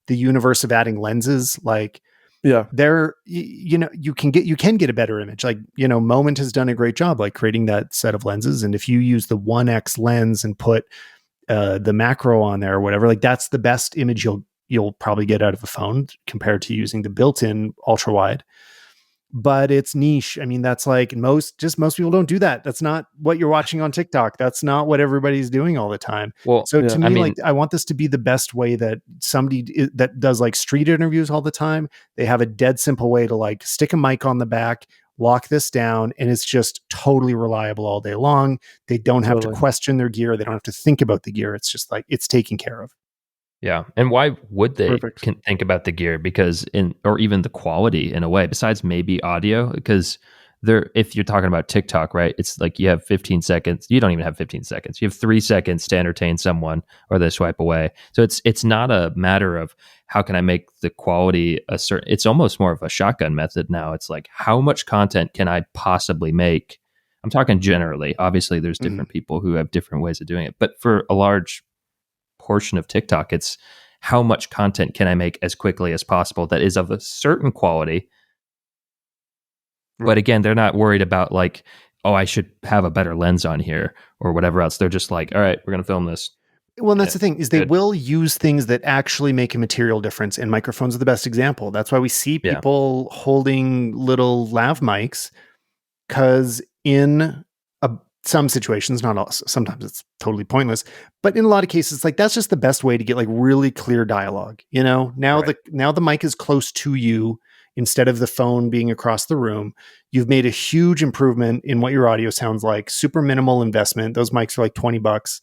the universe of adding lenses. Like, there, you can get a better image. Like, Moment has done a great job like creating that set of lenses. And if you use the 1X lens and put the macro on there or whatever, like that's the best image you'll probably get out of a phone compared to using the built-in ultra wide. But it's niche. I mean, that's like most people don't do that. That's not what you're watching on TikTok. That's not what everybody's doing all the time. Well, so to me, like, I want this to be the best way that somebody that does like street interviews all the time, they have a dead simple way to like stick a mic on the back, lock this down, and it's just totally reliable all day long. They don't have to question their gear. They don't have to think about the gear. It's just like, it's taken care of. Yeah. And why would they think about the gear? Because or even the quality in a way, besides maybe audio, because if you're talking about TikTok, right, it's like you have 15 seconds. You don't even have 15 seconds. You have 3 seconds to entertain someone or they swipe away. So it's not a matter of how can I make the quality a certain, it's almost more of a shotgun method now. It's like, how much content can I possibly make? I'm talking generally. Obviously, there's different people who have different ways of doing it. But for a large portion of TikTok, it's how much content can I make as quickly as possible that is of a certain quality. But again, they're not worried about like, oh, I should have a better lens on here or whatever else. They're just like, all right, we're going to film this. Well, and that's the thing is they will use things that actually make a material difference. And microphones are the best example. That's why we see people holding little lav mics, because in some situations, not all, sometimes it's totally pointless, but in a lot of cases, like that's just the best way to get like really clear dialogue. Now the mic is close to you instead of the phone being across the room. You've made a huge improvement in what your audio sounds like. Super minimal investment. Those mics are like $20.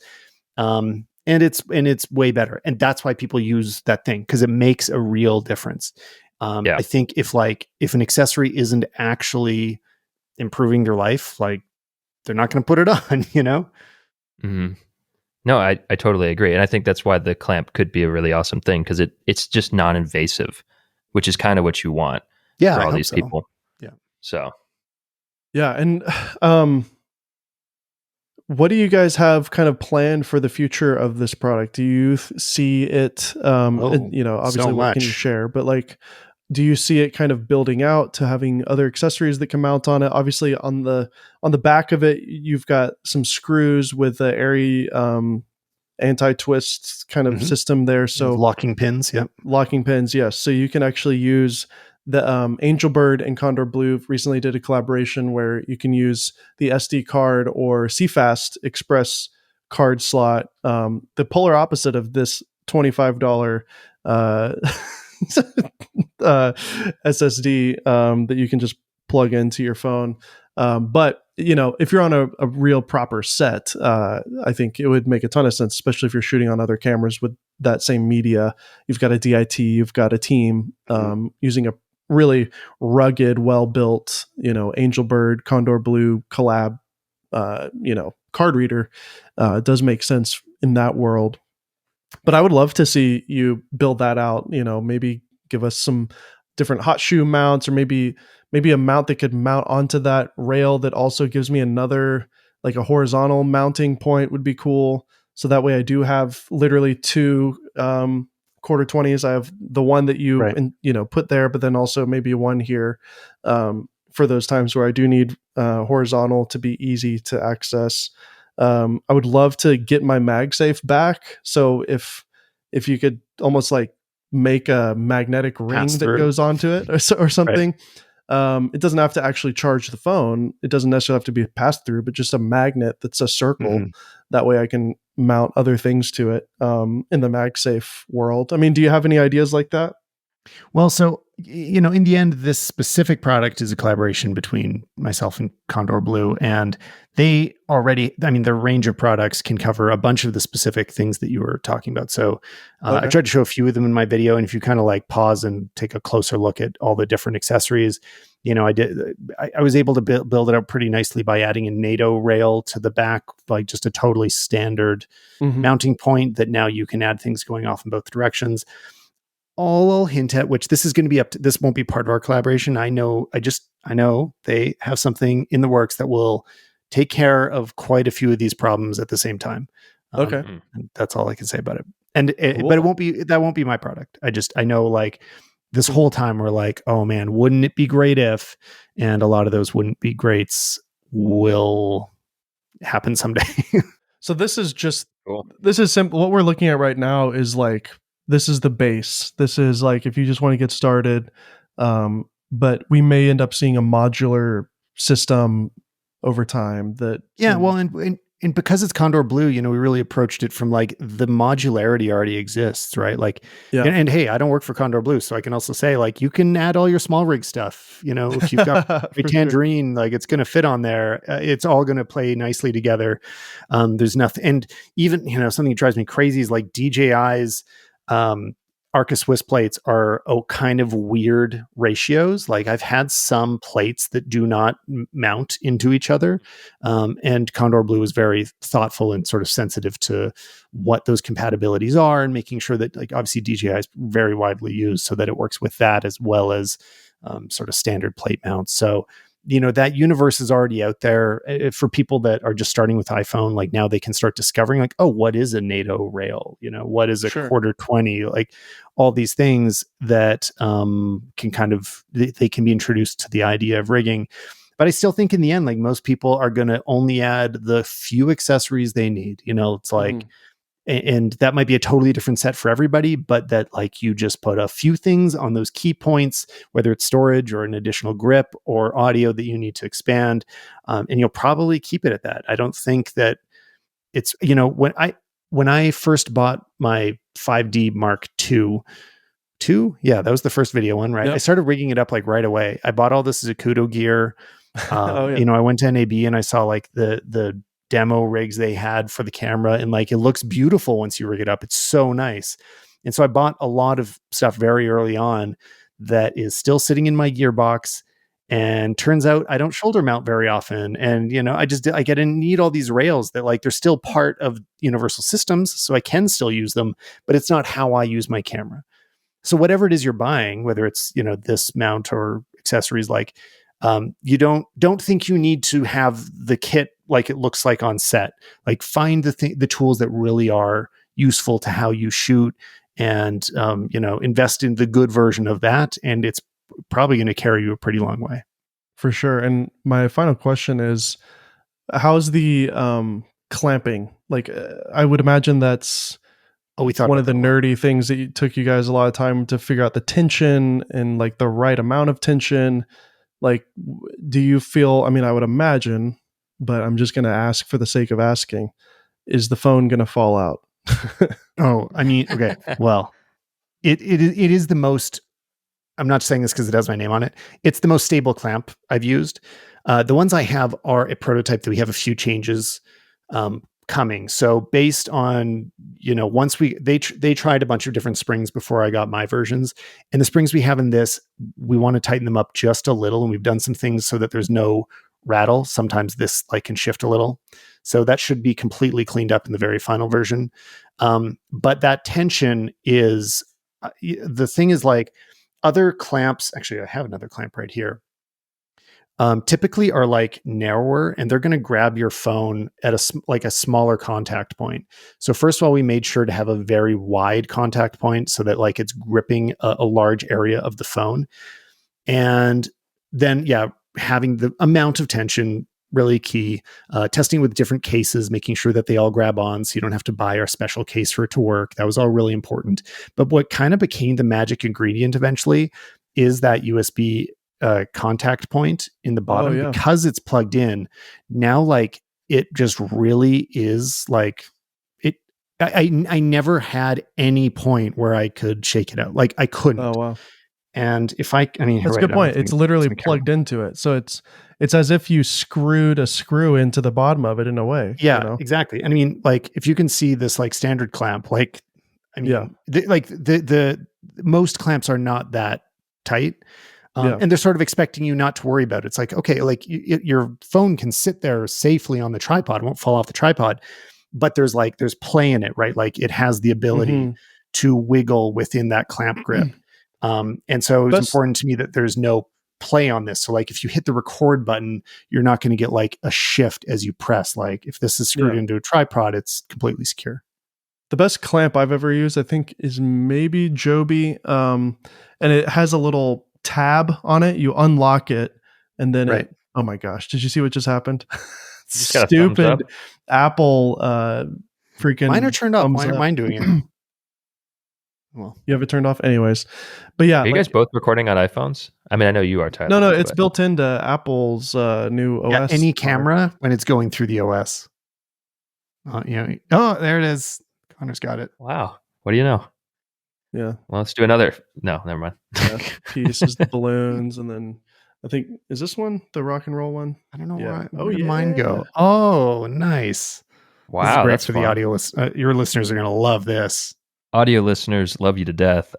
And it's way better. And that's why people use that thing, because it makes a real difference. I think if an accessory isn't actually improving your life, like, they're not going to put it on, Mm-hmm. No, I totally agree. And I think that's why the clamp could be a really awesome thing, because it's just non-invasive, which is kind of what you want for all these people. Yeah. So. Yeah. And what do you guys have kind of planned for the future of this product? Do you see it, obviously so what much. can you share, but like, do you see it kind of building out to having other accessories that can mount on it? Obviously, on the back of it, you've got some screws with the airy anti-twist kind of system there. So locking pins, locking pins, yes. So you can actually use the Angel Bird and Kondor Blue recently did a collaboration where you can use the SD card or CFast Express card slot, the polar opposite of this $25 SSD that you can just plug into your phone. But if you're on a real proper set, I think it would make a ton of sense, especially if you're shooting on other cameras with that same media. You've got a DIT, you've got a team using a really rugged, well-built, Angel Bird, Kondor Blue collab, card reader. Does make sense in that world. But I would love to see you build that out, maybe give us some different hot shoe mounts, or maybe a mount that could mount onto that rail that also gives me another, like a horizontal mounting point would be cool. So that way I do have literally two quarter 20s. I have the one that you put there, but then also maybe one here for those times where I do need horizontal to be easy to access. I would love to get my MagSafe back. So if you could almost like make a magnetic ring that goes onto it or something. It doesn't have to actually charge the phone. It doesn't necessarily have to be a pass through, but just a magnet that's a circle. That way I can mount other things to it in the MagSafe world. I mean, do you have any ideas like that? Well, so, in the end, this specific product is a collaboration between myself and Kondor Blue, and they already, their range of products can cover a bunch of the specific things that you were talking about. So I tried to show a few of them in my video, and if you kind of like pause and take a closer look at all the different accessories, I was able to build it out pretty nicely by adding a NATO rail to the back, like just a totally standard mounting point that now you can add things going off in both directions. All I'll hint at, which this is going to be this won't be part of our collaboration. I know they have something in the works that will take care of quite a few of these problems at the same time. And that's all I can say about it. And Cool. But that won't be my product. I know like this whole time we're like, oh man, wouldn't it be great if, and a lot of those wouldn't be greats will happen someday. So this is just, this is simple. What we're looking at right now is like, this is the base. This is like, if you just want to get started, but we may end up seeing a modular system over time that. Yeah. Well, and because it's Kondor Blue, we really approached it from like the modularity already exists, right? Like, and hey, I don't work for Kondor Blue, so I can also say like, you can add all your small rig stuff, if you've got a Tangerine, like it's going to fit on there. It's all going to play nicely together. There's nothing. And even, something that drives me crazy is like DJI's, Arca Swiss plates are kind of weird ratios. Like I've had some plates that do not mount into each other. And Kondor Blue is very thoughtful and sort of sensitive to what those compatibilities are and making sure that like obviously DJI is very widely used so that it works with that as well as sort of standard plate mounts. So, that universe is already out there for people that are just starting with iPhone. Like now they can start discovering like, oh, what is a NATO rail? What is a quarter 20? Like all these things that can kind of, they can be introduced to the idea of rigging. But I still think in the end, like most people are going to only add the few accessories they need. It's like, and that might be a totally different set for everybody, but that like you just put a few things on those key points, whether it's storage or an additional grip or audio that you need to expand. And you'll probably keep it at that. I don't think that it's, when I first bought my 5D Mark II, yeah, that was the first video one, right? Yep. I started rigging it up like right away. I bought all this Zacuto gear. I went to NAB and I saw like the demo rigs they had for the camera, and like it looks beautiful once you rig it up. It's so nice. And so I bought a lot of stuff very early on that is still sitting in my gearbox, and turns out I don't shoulder mount very often. And I didn't need all these rails that like they're still part of Universal Systems, so I can still use them, but it's not how I use my camera. So whatever it is you're buying, whether it's this mount or accessories, like you don't think you need to have the kit like it looks like on set. Like find the tools that really are useful to how you shoot and invest in the good version of that, and it's probably going to carry you a pretty long way. For sure. And my final question is, how's the clamping? Like, I would imagine that's one of the nerdy things that took you guys a lot of time to figure out the tension and like the right amount of tension. Like, do you feel, I mean, I would imagine, but I'm just going to ask for the sake of asking, is the phone going to fall out? Oh, I mean, okay. Well, it is the most, I'm not saying this because it has my name on it. It's the most stable clamp I've used. The ones I have are a prototype that we have a few changes coming. So based on, once they tried a bunch of different springs before I got my versions, and the springs we have in this, we want to tighten them up just a little. And we've done some things so that there's no rattle. Sometimes this can shift a little. So that should be completely cleaned up in the very final version. But that tension is, the thing is like other clamps, actually I have another clamp right here, typically are like narrower, and they're going to grab your phone at a smaller contact point. So first of all, we made sure to have a very wide contact point so that like it's gripping a large area of the phone. And then, having the amount of tension, really key. Testing with different cases, making sure that they all grab on so you don't have to buy our special case for it to work. That was all really important. But what kind of became the magic ingredient eventually is that USB contact point in the bottom, because it's plugged in. Now, like, it just really is like it. I never had any point where I could shake it out. Like I couldn't. Oh, wow. And if I mean, that's a good point. It's literally plugged into it. So it's as if you screwed a screw into the bottom of it in a way. Yeah, exactly. And I mean, like, if you can see this like standard clamp, like, I mean, the most clamps are not that tight. And they're sort of expecting you not to worry about it. It's like, okay, like your phone can sit there safely on the tripod, it won't fall off the tripod, but there's play in it, right? Like it has the ability to wiggle within that clamp grip. And so it's important to me that there's no play on this. So like if you hit the record button, you're not going to get like a shift as you press. Like if this is screwed into a tripod, it's completely secure. The best clamp I've ever used, I think, is maybe Joby. And it has a little tab on it. You unlock it and then oh my gosh, did you see what just happened? Stupid Apple freaking mine are turned off. Why aren't mine doing it? Well, you have it turned off anyways. But yeah, are you guys both recording on iPhones? I mean, I know you are, Tyler. No, it's built into Apple's new OS. Any camera when it's going through the OS. Oh, there it is. Connor's got it. Wow. What do you know? Yeah. Well, let's do another. No, never mind. Piece is the balloons, and then I think, is this one the rock and roll one? I don't know why. Where did mine go? Oh, nice. Wow, that's for fun. The audio. Your listeners are going to love this. Audio listeners love you to death.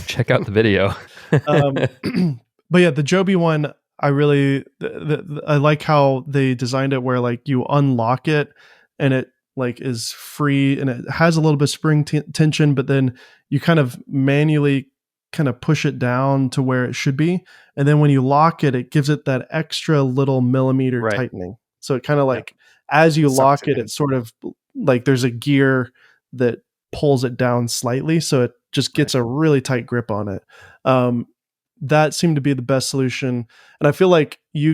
Check out the video. But yeah, the Joby one, I really I like how they designed it where like you unlock it and it like is free and it has a little bit of spring tension, but then you kind of manually kind of push it down to where it should be, and then when you lock it, it gives it that extra little millimeter tightening. So it kind of like as you lock it, it's sort of like there's a gear that pulls it down slightly, so it just gets a really tight grip on it. That seemed to be the best solution, and I feel like you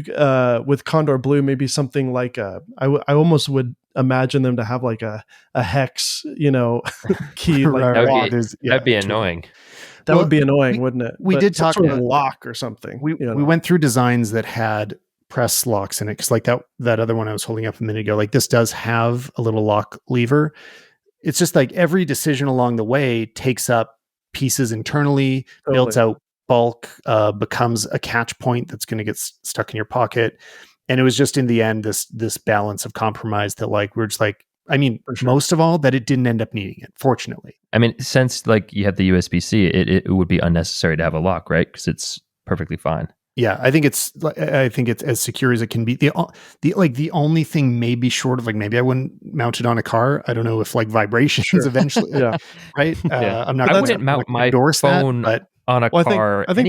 with Kondor Blue, maybe something like I almost would imagine them to have like a hex, key. Like that'd be annoying. That would be annoying, wouldn't it? We did talk about a lock or something. We went through designs that had press locks in it, because like that other one I was holding up a minute ago, like this does have a little lock lever. It's just like every decision along the way takes up pieces internally, builds out bulk, becomes a catch point that's going to get stuck in your pocket. And it was just in the end, this balance of compromise that like, we're just like, I mean, most of all that it didn't end up needing it, fortunately. I mean, since like you have the USB-C, it would be unnecessary to have a lock, right? Because it's perfectly fine. Yeah, I think it's as secure as it can be. The only thing maybe short of like, maybe I wouldn't mount it on a car. I don't know if like vibrations eventually, right? I'm not. I wouldn't mount my phone on a car. I think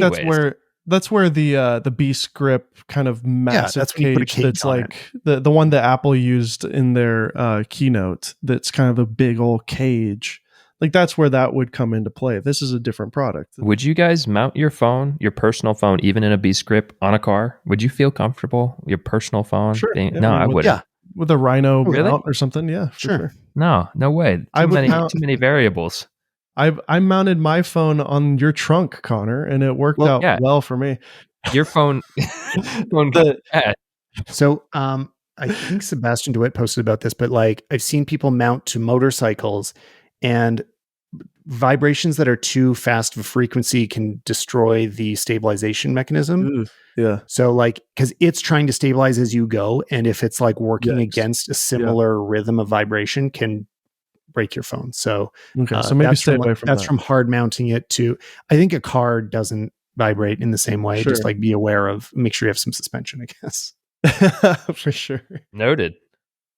that's where the Beast Grip kind of massive cage that's like the one that Apple used in their keynote. That's kind of a big old cage Like that's where that would come into play. This is a different product. Would you guys mount your phone, your personal phone, even in a B script on a car? Would you feel comfortable your personal phone? Sure. No, I wouldn't. Yeah. With a Rhino Really? mount or something. Yeah, for sure. No way. I would Too many variables. I mounted my phone on your trunk, Connor, and it worked out well for me. Your phone. So, I think Sebastian DeWitt posted about this, but like I've seen people mount to motorcycles, and vibrations that are too fast of a frequency can destroy the stabilization mechanism. Ooh, yeah. So like, because it's trying to stabilize as you go, and if it's like working against a similar rhythm of vibration, can break your phone. So, so maybe stay away from that. That's from hard mounting it to. I think a car doesn't vibrate in the same way. Sure. Just like be aware of. Make sure you have some suspension, I guess. For sure. Noted.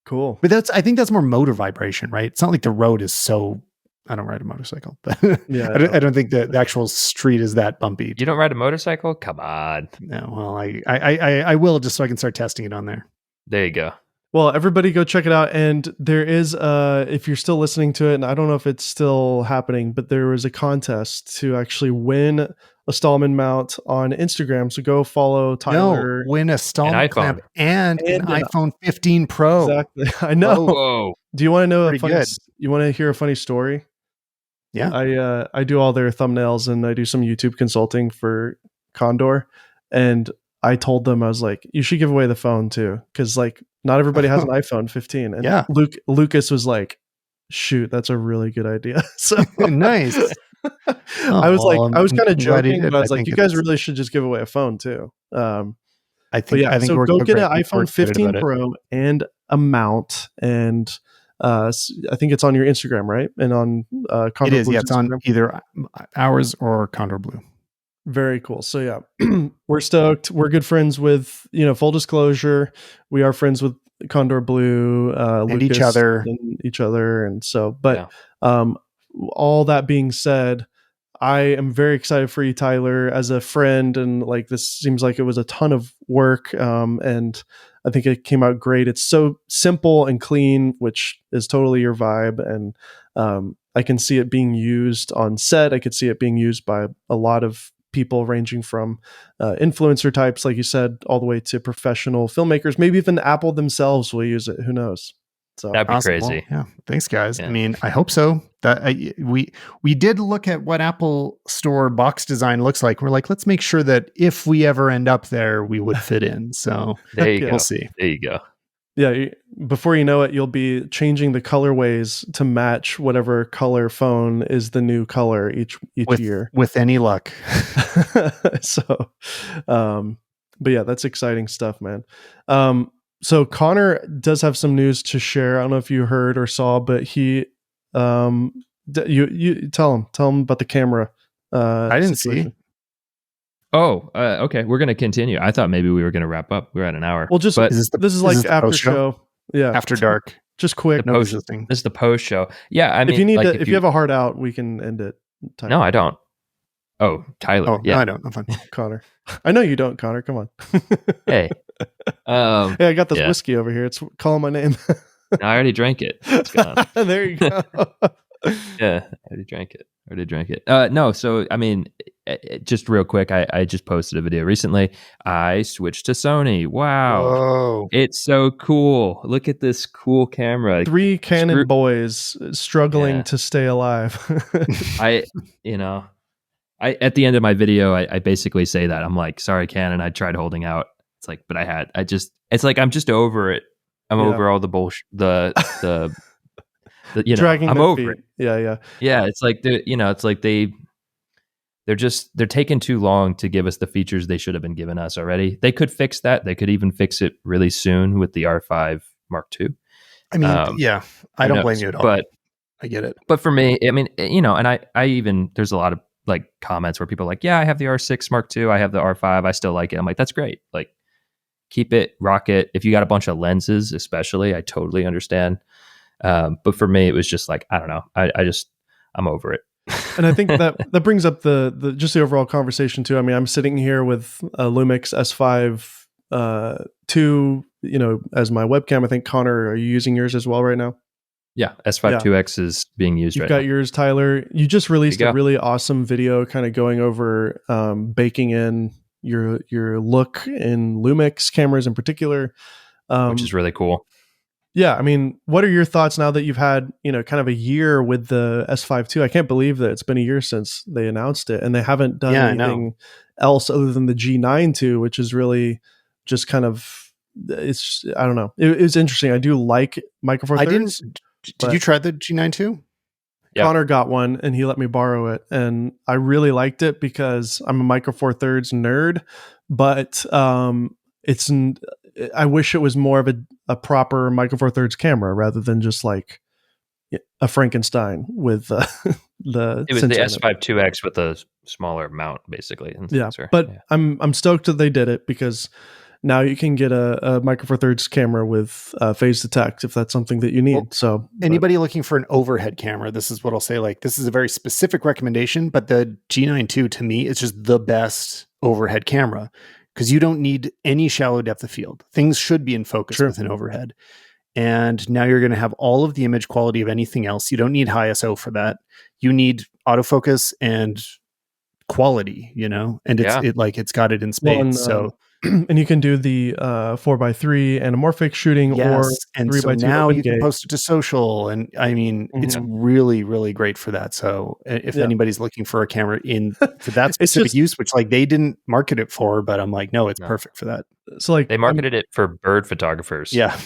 Cool. But I think that's more motor vibration, right? It's not like the road is so. I don't ride a motorcycle, but I don't think the actual street is that bumpy. You don't ride a motorcycle? Come on. No, well, I will, just so I can start testing it on there. There you go. Well, everybody go check it out. And there is, if you're still listening to it, and I don't know if it's still happening, but there was a contest to actually win a Stalman mount on Instagram. So go follow Tyler. No, win a Stalman clamp and an iPhone 15 Pro. Exactly. I know. Whoa. Do you want to know you want to hear a funny story? Yeah. I do all their thumbnails and I do some YouTube consulting for Kondor. And I told them, I was like, you should give away the phone too. Cause like not everybody has an iPhone 15. And Lucas was like, shoot, that's a really good idea. So nice. I was kind of joking, but I was like, you guys really should just give away a phone too. I think so go get an iPhone 15 Pro and a mount, and I think it's on your Instagram, right? And on Kondor it is. Blue's Yeah, it's Instagram. on either ours or Kondor Blue. Very cool. So yeah, we're stoked. We're good friends with, full disclosure, we are friends with Kondor Blue, and Lucas each other, and so. But all that being said, I am very excited for you, Tyler, as a friend, and like this seems like it was a ton of work, and I think it came out great. It's so simple and clean, which is totally your vibe, and I can see it being used on set. I could see it being used by a lot of people, ranging from influencer types, like you said, all the way to professional filmmakers. Maybe even Apple themselves will use it. Who knows? So that'd be crazy. Well, yeah. Thanks, guys. Yeah. I mean, I hope so. That we did look at what Apple Store box design looks like. We're like, let's make sure that if we ever end up there, we would fit in. So there you go. We'll see. There you go. Yeah. Before you know it, you'll be changing the colorways to match whatever color phone is the new color each year. With any luck. So, but yeah, that's exciting stuff, man. So Connor does have some news to share. I don't know if you heard or saw, but he, you tell him about the camera. I didn't see. Oh, okay. We're going to continue. I thought maybe we were going to wrap up. We're at an hour. Well, this is like after show. Yeah. After dark. Just quick. This is the post show. Yeah. I mean, if you need if you have a hard out, we can end it. Tyler. No, I don't. Oh, Tyler. Oh, yeah. No, I don't. I'm fine. Connor. I know you don't, Connor. Come on. Hey. Hey, I got this whiskey over here. It's calling my name. No, I already drank it. There you go. Yeah, I already drank it. No, so I mean, just real quick, I just posted a video recently. I switched to Sony. Wow. Whoa. It's so cool. Look at this cool camera. 3 Canon boys struggling to stay alive. I at the end of my video, I basically say that. I'm like, sorry, Canon, I tried holding out. It's like, but it's like, I'm just over it. I'm over all the bullshit, the dragging I'm over it. Yeah. It's like they're taking too long to give us the features they should have been giving us already. They could fix that. They could even fix it really soon with the R5 Mark II. I mean, I don't blame you at all. But I get it. But for me, I mean, and I even, there's a lot of like comments where people are like, yeah, I have the R6 Mark II, I have the R5, I still like it. I'm like, that's great. Like, keep it, rock it. If you got a bunch of lenses, especially, I totally understand. But for me, it was just like, I don't know. I'm over it. And I think that brings up the just the overall conversation too. I mean, I'm sitting here with a LUMIX S5 II, as my webcam. I think, Connor, are you using yours as well right now? Yeah, S5 IIX is being used You've right got now. yours, Tyler. You just released There you a go. really awesome video kind of going over baking in your look in Lumix cameras in particular. Which is really cool. Yeah, I mean, what are your thoughts now that you've had, kind of a year with the S5 II? I can't believe that it's been a year since they announced it, and they haven't done anything else other than the G9 II, which is really just kind of, it's, I don't know. It's interesting. I do like Micro Four Thirds. Did you try the G9 II? Yep. Connor got one and he let me borrow it, and I really liked it because I'm a Micro Four Thirds nerd, but it's I wish it was more of a proper Micro Four Thirds camera rather than just like a Frankenstein with the. It was the S5 IIX with a smaller mount, basically. But I'm stoked that they did it because now you can get a Micro Four Thirds camera with phase detect if that's something that you need. Well, anybody looking for an overhead camera, this is what I'll say. Like, this is a very specific recommendation, but the G9 II to me is just the best overhead camera because you don't need any shallow depth of field. Things should be in focus with an overhead. And now you're going to have all of the image quality of anything else. You don't need high ISO for that. You need autofocus and quality, and it's got it in spades. So and you can do the 4x3 anamorphic shooting, or and 3x2 so now you can gate. post it to social, and I mean it's really, really great for that. So if anybody's looking for a camera for that specific use, which like they didn't market it for, but I'm like, no, it's perfect for that. So like they marketed it for bird photographers. Yeah.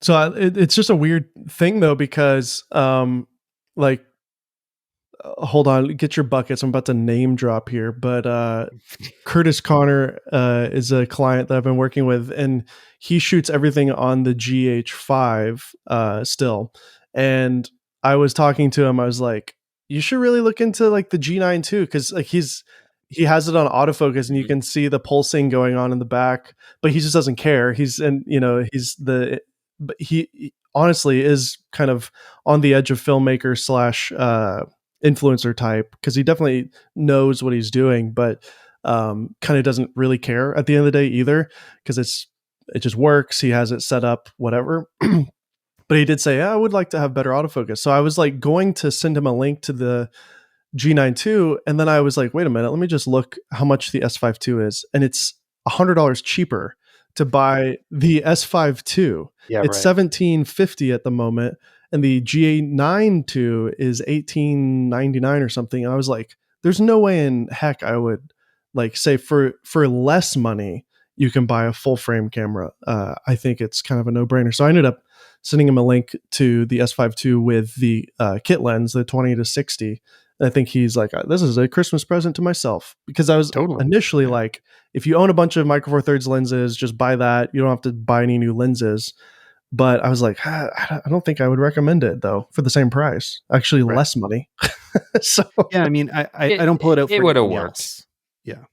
So it's just a weird thing though, because like hold on, get your buckets. I'm about to name drop here, but Curtis Connor is a client that I've been working with, and he shoots everything on the GH5 still. And I was talking to him, I was like, you should really look into like the G9 II, because like he has it on autofocus and you can see the pulsing going on in the back, but he just doesn't care. But he honestly is kind of on the edge of filmmaker / influencer type, because he definitely knows what he's doing, but kind of doesn't really care at the end of the day either, because it just works. He has it set up, whatever. But he did say, I would like to have better autofocus. So I was like going to send him a link to the G9 II, and then I was like, wait a minute, let me just look how much the S5 II is, and it's $100 cheaper to buy the S5 II. Yeah, it's $1,750 at the moment, and the G9 II is $1,899 or something. And I was like, there's no way in heck I would like say for less money you can buy a full frame camera. I think it's kind of a no-brainer. So I ended up sending him a link to the S5 II with the kit lens, the 20-60. And I think he's like, this is a Christmas present to myself, because I was initially like, if you own a bunch of Micro Four Thirds lenses, just buy that. You don't have to buy any new lenses. But I was like, I don't think I would recommend it though for the same price. Actually, less money. So yeah, I mean, I don't pull it out. It would have worked. Yeah.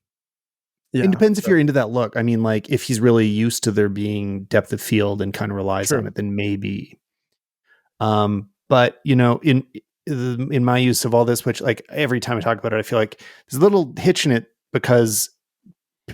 It depends if you're into that look. I mean, like if he's really used to there being depth of field and kind of relies on it, then maybe. But in my use of all this, which like every time I talk about it, I feel like there's a little hitch in it because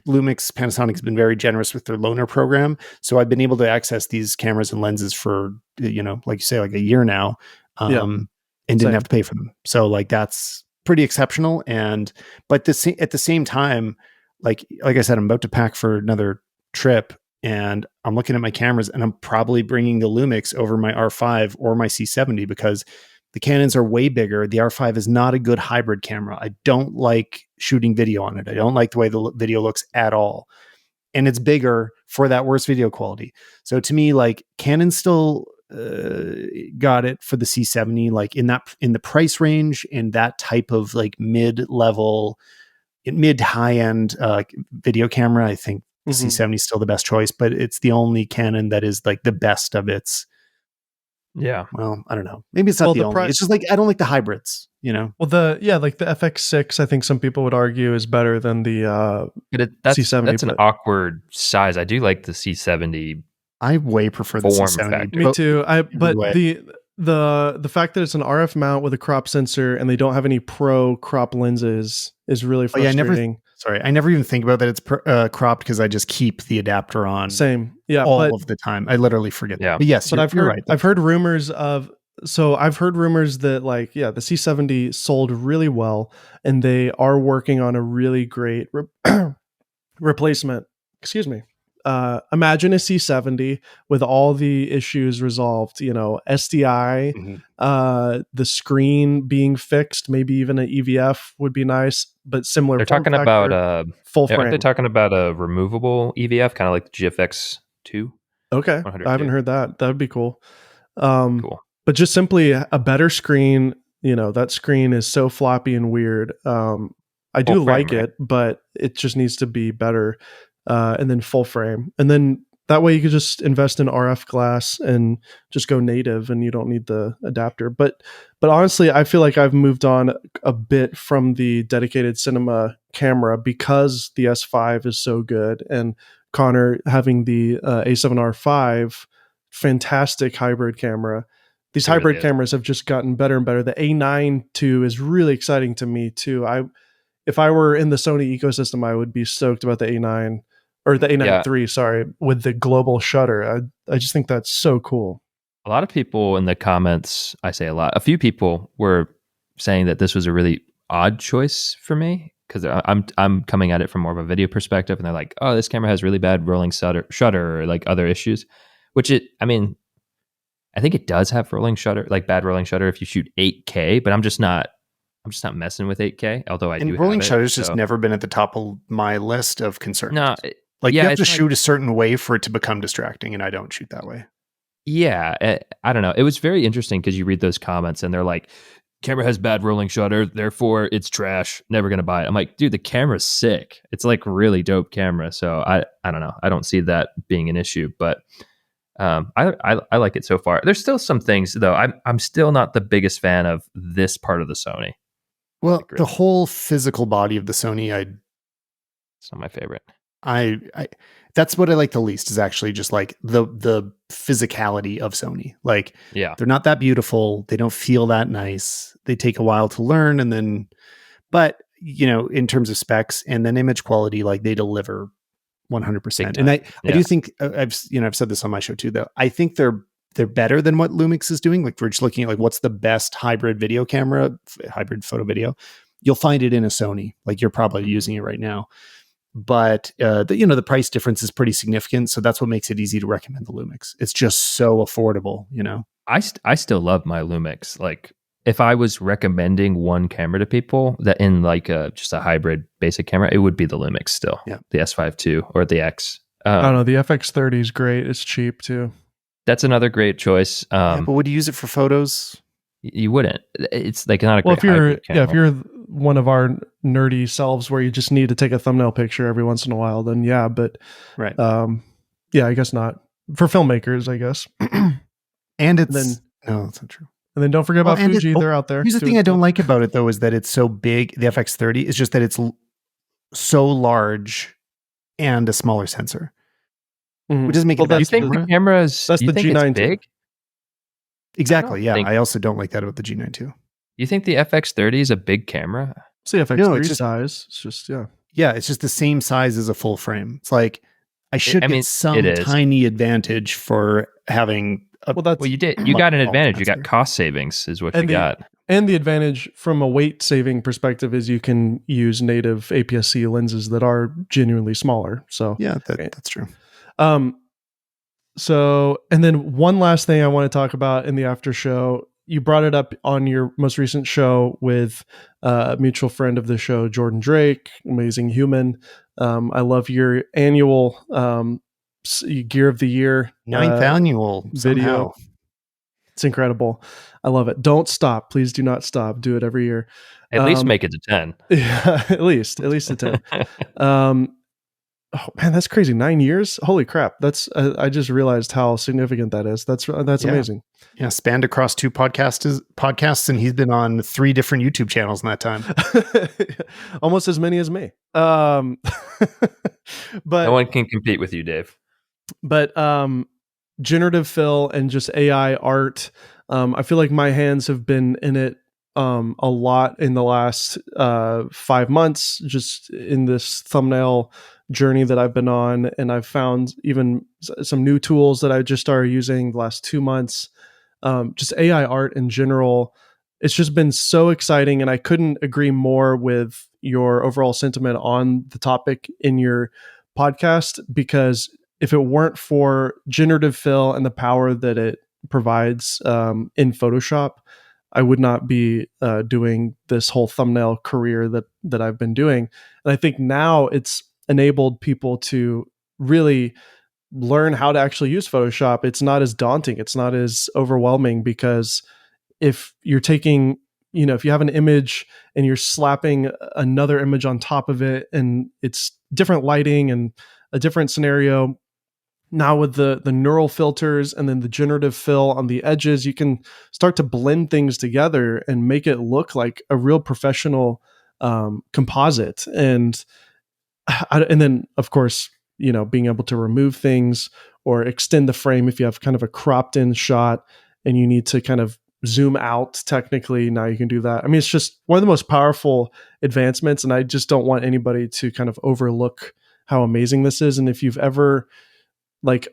Lumix Panasonic has been very generous with their loaner program. So I've been able to access these cameras and lenses for, like you say, like a year now, and didn't have to pay for them. So like, that's pretty exceptional. But at the same time, like I said, I'm about to pack for another trip, and I'm looking at my cameras, and I'm probably bringing the Lumix over my R5 or my C70 because the Canons are way bigger. The R5 is not a good hybrid camera. I don't like shooting video on it. I don't like the way the video looks at all. And it's bigger for that worse video quality. So to me, like Canon still got it for the C70, like in the price range, in that type of like mid-level, mid-high-end video camera. I think the C70 is still the best choice, but it's the only Canon that is like the best of its. Yeah. Well, I don't know. Maybe it's not the only. It's just like I don't like the hybrids, Well, like the FX6, I think some people would argue is better than the C70. That's an awkward size. I do like the C70. I way prefer the C70. Me too. But the fact that it's an RF mount with a crop sensor and they don't have any pro crop lenses is really frustrating. Sorry, I never even think about that it's cropped because I just keep the adapter on. Same, yeah, all of the time. I literally forget. Yeah, that. But yes, but you're right. I've heard rumors that like, yeah, the C70 sold really well, and they are working on a really great replacement. Excuse me. Imagine a C70 with all the issues resolved, SDI, the screen being fixed, maybe even an EVF would be nice, but similar. They're talking about full frame. Aren't they talking about a removable EVF, kind of like the GFX 2? Okay, 102. I haven't heard that. That would be cool. Cool. But just simply a better screen. That screen is so floppy and weird. I do like it, but it just needs to be better. And then full frame, and then that way you could just invest in RF glass and just go native, and you don't need the adapter. But honestly, I feel like I've moved on a bit from the dedicated cinema camera because the S5 is so good, and Connor having the A7R5, fantastic hybrid camera. These hybrid cameras have just gotten better and better. The A9 II is really exciting to me too. If I were in the Sony ecosystem, I would be stoked about the A9 or the A9 III, sorry, with the global shutter. I just think that's so cool. A lot of people in the comments, I say a few people were saying that this was a really odd choice for me because I'm coming at it from more of a video perspective, and they're like, oh, this camera has really bad rolling shutter or like other issues, which I think it does have rolling shutter, like bad rolling shutter if you shoot 8K, but I'm just not messing with 8K, although and rolling shutter's just never been at the top of my list of concerns. No, you have to shoot a certain way for it to become distracting, and I don't shoot that way. Yeah, I don't know. It was very interesting because you read those comments and they're like, camera has bad rolling shutter, therefore it's trash, never going to buy it. I'm like, dude, the camera's sick. It's like really dope camera. So I don't know. I don't see that being an issue, but I like it so far. There's still some things though. I'm still not the biggest fan of this part of the Sony. Well, the whole physical body of the Sony, it's not my favorite. I that's what I like the least, is actually just like the physicality of Sony. Like, they're not that beautiful. They don't feel that nice. They take a while to learn, and then, but in terms of specs and then image quality, like they deliver 100%. And I do think I've said this on my show too, though. I think they're better than what Lumix is doing. Like, we're just looking at like what's the best hybrid video camera, hybrid photo video. You'll find it in a Sony. Like, you're probably using it right now. But the price difference is pretty significant, so that's what makes it easy to recommend the Lumix. It's just so affordable, I still love my Lumix. Like, if I was recommending one camera to people that in like just a hybrid basic camera, it would be the Lumix still. Yeah, the S5 II or the X. I don't know. The FX30 is great. It's cheap too. That's another great choice. But would you use it for photos? You wouldn't. It's like not a great. If you're one of our nerdy selves where you just need to take a thumbnail picture every once in a while, then yeah. But right, I guess not for filmmakers. I guess. And no, that's not true. And then don't forget about Fuji. They're out there. Here's the thing I don't like about it though, is that it's so big. The FX30 is just that it's so large and a smaller sensor, which doesn't make it. You think the camera's? That's the G9 big. Exactly. Yeah, I also don't like that about the G9 II. You think the FX30 is a big camera? It's the FX3 size. It's just yeah, it's just the same size as a full frame. It's like I should get some tiny advantage for having. You got an advantage. You got cost savings, is what you got. And the advantage from a weight saving perspective is you can use native APS-C lenses that are genuinely smaller. So yeah, that's true. So, and then one last thing I want to talk about in the after show, you brought it up on your most recent show with a mutual friend of the show, Jordan Drake, amazing human. I love your annual Gear of the Year 9th annual video. Somehow. It's incredible. I love it. Don't stop. Please do not stop. Do it every year. At least make it to 10. Yeah, at least to 10. Oh man, that's crazy. 9 years. Holy crap. That's, I just realized how significant that is. That's amazing. Yeah. Spanned across 2 podcasts, and he's been on 3 different YouTube channels in that time. Almost as many as me. But no one can compete with you, Dave. But, generative fill and just AI art. I feel like my hands have been in it a lot in the last 5 months, just in this thumbnail journey that I've been on. And I've found even some new tools that I just started using the last 2 months. Just AI art in general. It's just been so exciting. And I couldn't agree more with your overall sentiment on the topic in your podcast, because if it weren't for generative fill and the power that it provides in Photoshop, I would not be doing this whole thumbnail career that I've been doing. And I think now it's enabled people to really learn how to actually use Photoshop. It's not as daunting. It's not as overwhelming, because if you're taking, if you have an image and you're slapping another image on top of it, and it's different lighting and a different scenario, now with the neural filters and then the generative fill on the edges, you can start to blend things together and make it look like a real professional composite. And then of course, being able to remove things or extend the frame if you have kind of a cropped in shot and you need to kind of zoom out technically, now you can do that. I mean, it's just one of the most powerful advancements, and I just don't want anybody to kind of overlook how amazing this is. And if you've ever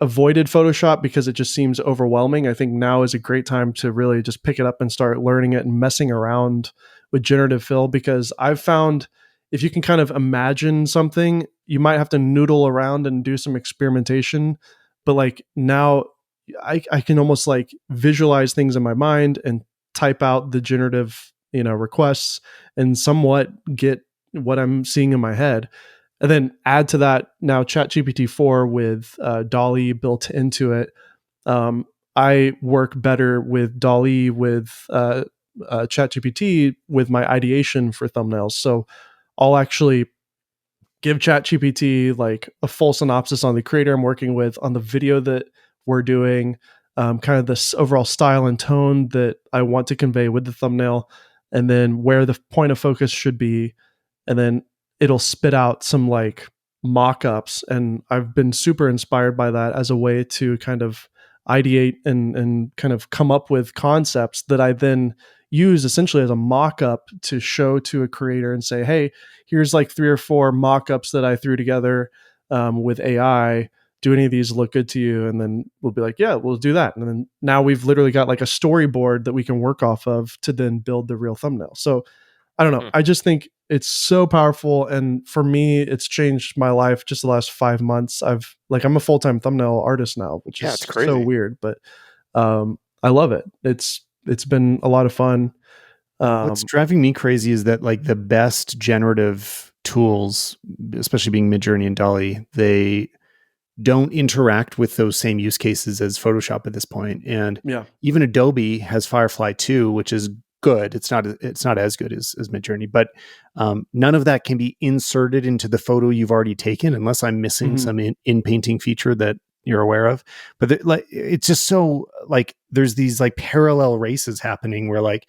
avoided Photoshop because it just seems overwhelming, I think now is a great time to really just pick it up and start learning it and messing around with generative fill, because I've found if you can kind of imagine something, you might have to noodle around and do some experimentation. But now I can almost visualize things in my mind and type out the generative, requests and somewhat get what I'm seeing in my head. And then add to that now ChatGPT 4 with DALL-E built into it. I work better with DALL-E with ChatGPT with my ideation for thumbnails. So I'll actually give ChatGPT a full synopsis on the creator I'm working with, on the video that we're doing, kind of this overall style and tone that I want to convey with the thumbnail, and then where the point of focus should be. And then it'll spit out some mock-ups. And I've been super inspired by that as a way to kind of ideate and kind of come up with concepts that I then use essentially as a mock-up to show to a creator and say, hey, here's 3 or 4 mock-ups that I threw together with AI. Do any of these look good to you? And then we'll be like, yeah, we'll do that. And then now we've literally got a storyboard that we can work off of to then build the real thumbnail. So I don't know. I just think it's so powerful. And for me, it's changed my life just the last 5 months. I'm a full-time thumbnail artist now, which is so weird, but I love it. It's been a lot of fun. What's driving me crazy is that the best generative tools, especially being Midjourney and DALL-E, they don't interact with those same use cases as Photoshop at this point. And even Adobe has Firefly 2, which is good. It's not as good as Midjourney, but none of that can be inserted into the photo you've already taken, unless I'm missing some in painting feature that you're aware of. But it's just so there's these parallel races happening where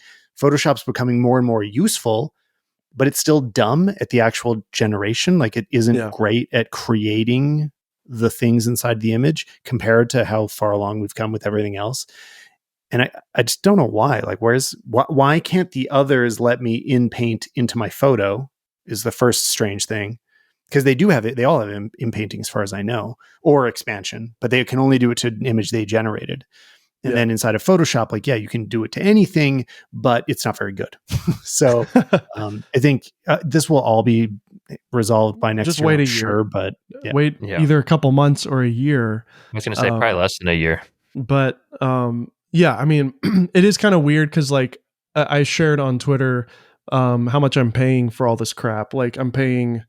Photoshop's becoming more and more useful, but it's still dumb at the actual generation. It isn't great at creating the things inside the image compared to how far along we've come with everything else. And I just don't know why. Why can't the others let me in paint into my photo is the first strange thing. Because they do have it. They all have in painting as far as I know, or expansion, but they can only do it to an image they generated. And then inside of Photoshop, you can do it to anything, but it's not very good. So I think this will all be resolved by next just year. Wait a year. Sure, but wait either a couple months or a year. I was going to say probably less than a year. But I mean, it is kind of weird because I shared on Twitter how much I'm paying for all this crap. I'm paying,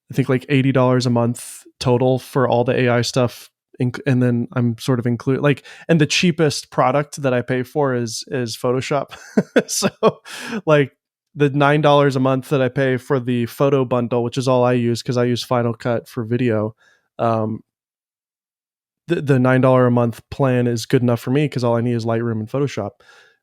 I think $80 a month total for all the AI stuff. And then I'm sort of include and the cheapest product that I pay for is Photoshop. So the $9 a month that I pay for the photo bundle, which is all I use because I use Final Cut for video. The $9 a month plan is good enough for me because all I need is Lightroom and Photoshop.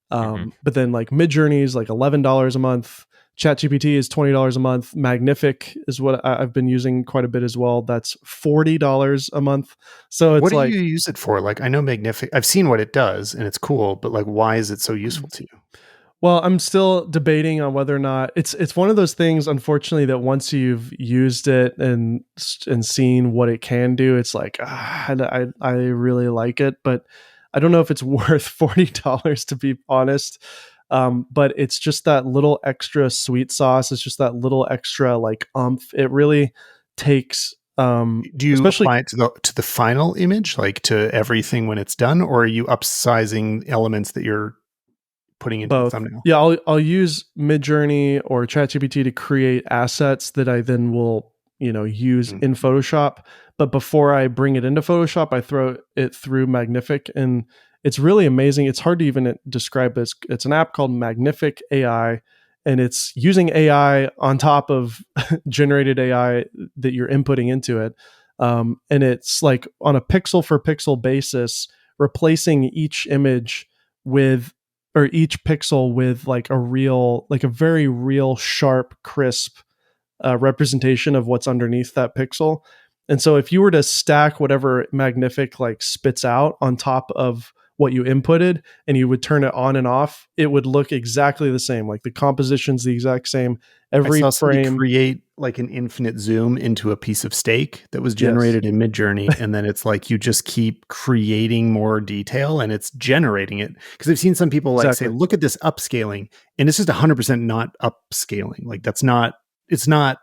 But then Midjourney is $11 a month. ChatGPT is $20 a month. Magnific is what I've been using quite a bit as well. That's $40 a month. So it's what do you use it for? I know Magnific. I've seen what it does and it's cool, but why is it so useful to you? Well, I'm still debating on whether or not it's one of those things, unfortunately, that once you've used it and seen what it can do, it's like I really like it, but I don't know if it's worth $40 to be honest. But it's just that little extra sweet sauce. It's just that little extra like umph. It really takes. Do you Especially apply it to the final image, like to everything when it's done, or are you upsizing elements that you're putting into the both. thumbnail? Yeah, I'll use Midjourney or ChatGPT to create assets that I then will use in Photoshop. But before I bring it into Photoshop, I throw it through Magnific, and it's really amazing. It's hard to even describe this. It's an app called Magnific AI, and it's using AI on top of generated AI that you're inputting into it. And it's like on a pixel for pixel basis, replacing each image with or each pixel with like a very real, sharp, crisp representation of what's underneath that pixel. And so if you were to stack whatever Magnific like spits out on top of what you inputted and you would turn it on and off, it would look exactly the same. Like the composition's the exact same. Every I saw somebody frame create like an infinite zoom into a piece of steak that was generated in Midjourney, and then it's like you just keep creating more detail and it's generating it. Because I've seen some people like say, "Look at this upscaling," and it's just 100% not upscaling. Like that's not. It's not.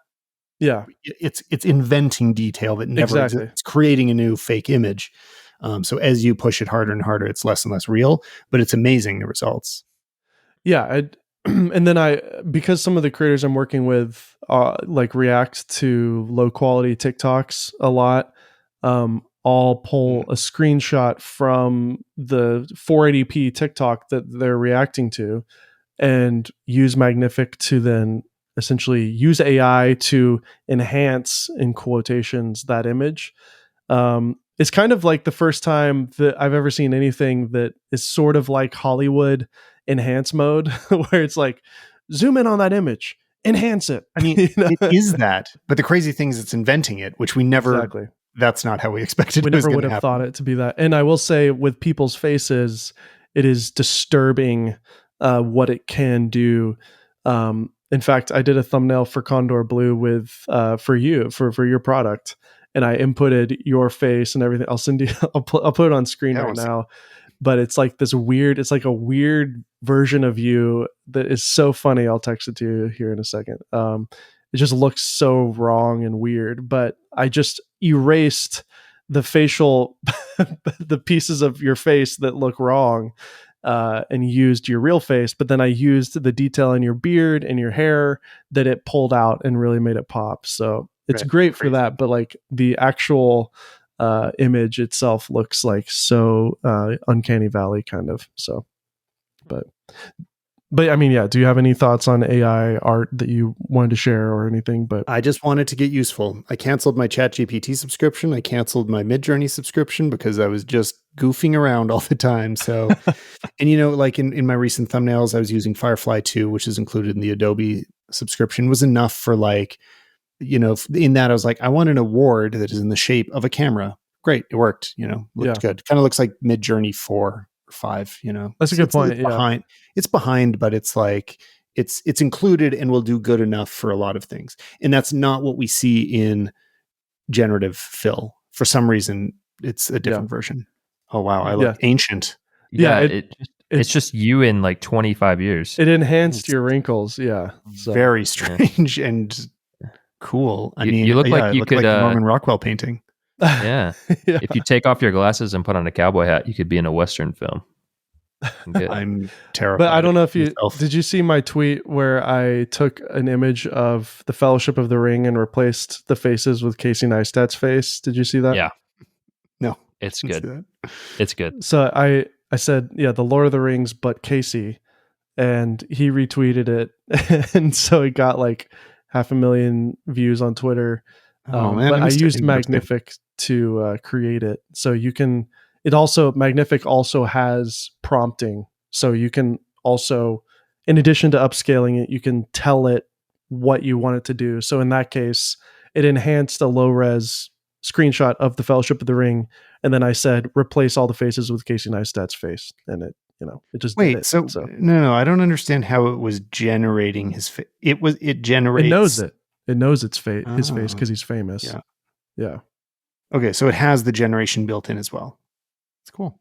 Yeah, it's inventing detail that never exists. It's creating a new fake image. So as you push it harder and harder, it's less and less real, but it's amazing the results. Yeah, and then because some of the creators I'm working with like react to low quality TikToks a lot. I'll pull a screenshot from the 480p TikTok that they're reacting to and use Magnific to then essentially use AI to enhance, in quotations, that image. It's kind of like the first time that I've ever seen anything that is sort of like Hollywood enhance mode, where it's like, zoom in on that image, enhance it. I mean, it is that, but the crazy thing is it's inventing it, which we never, that's not how we expected we it was never going would to have happen. thought it to be that. And I will say with people's faces, it is disturbing what it can do. In fact, I did a thumbnail for Kondor Blue with for your product, and I inputted your face and everything. I'll send you. I'll put it on screen right now. But it's like this weird. It's like a weird version of you that is so funny. I'll text it to you here in a second. It just looks so wrong and weird. But I just erased the facial, the pieces of your face that look wrong, and used your real face. But then I used the detail in your beard and your hair that it pulled out and really made it pop. So it's great for that. But like the actual image itself looks like so uncanny valley kind of. So, but I mean, yeah. Do you have any thoughts on AI art that you wanted to share or anything? But I just wanted to get useful. I canceled my ChatGPT subscription. I canceled my Midjourney subscription because I was just goofing around all the time. So, and like in my recent thumbnails, I was using Firefly 2, which is included in the Adobe subscription, was enough for like, in that I was like, I want an award that is in the shape of a camera. Great. It worked, looked good. Kind of looks like Midjourney 4 or 5, That's a good point. It's behind, but it's like, it's included and will do good enough for a lot of things. And that's not what we see in generative fill. For some reason, it's a different version. Oh, wow. I look ancient. Yeah. It's just you in like 25 years. It enhanced your wrinkles. Yeah. So, very strange and cool. I mean, you look like you could like the Norman Rockwell painting. Yeah. If you take off your glasses and put on a cowboy hat, you could be in a Western film. I'm terrified. But I don't know if did you see my tweet where I took an image of the Fellowship of the Ring and replaced the faces with Casey Neistat's face? Did you see that? Yeah. No. It's good. It's good. So I said, yeah, the Lord of the Rings, but Casey, and he retweeted it. And so it got like 500,000 views on Twitter. Oh man! But I used Magnific to create it. So you can, Magnific also has prompting. So you can also, in addition to upscaling it, you can tell it what you want it to do. So in that case, it enhanced a low res screenshot of the Fellowship of the Ring. And then I said, replace all the faces with Casey Neistat's face. And it just did Wait, it. so no, I don't understand how it was generating his face. It generates. It knows it. It knows his face Oh, because he's famous. yeah. Yeah. Okay, so it has the generation built in as well. It's cool.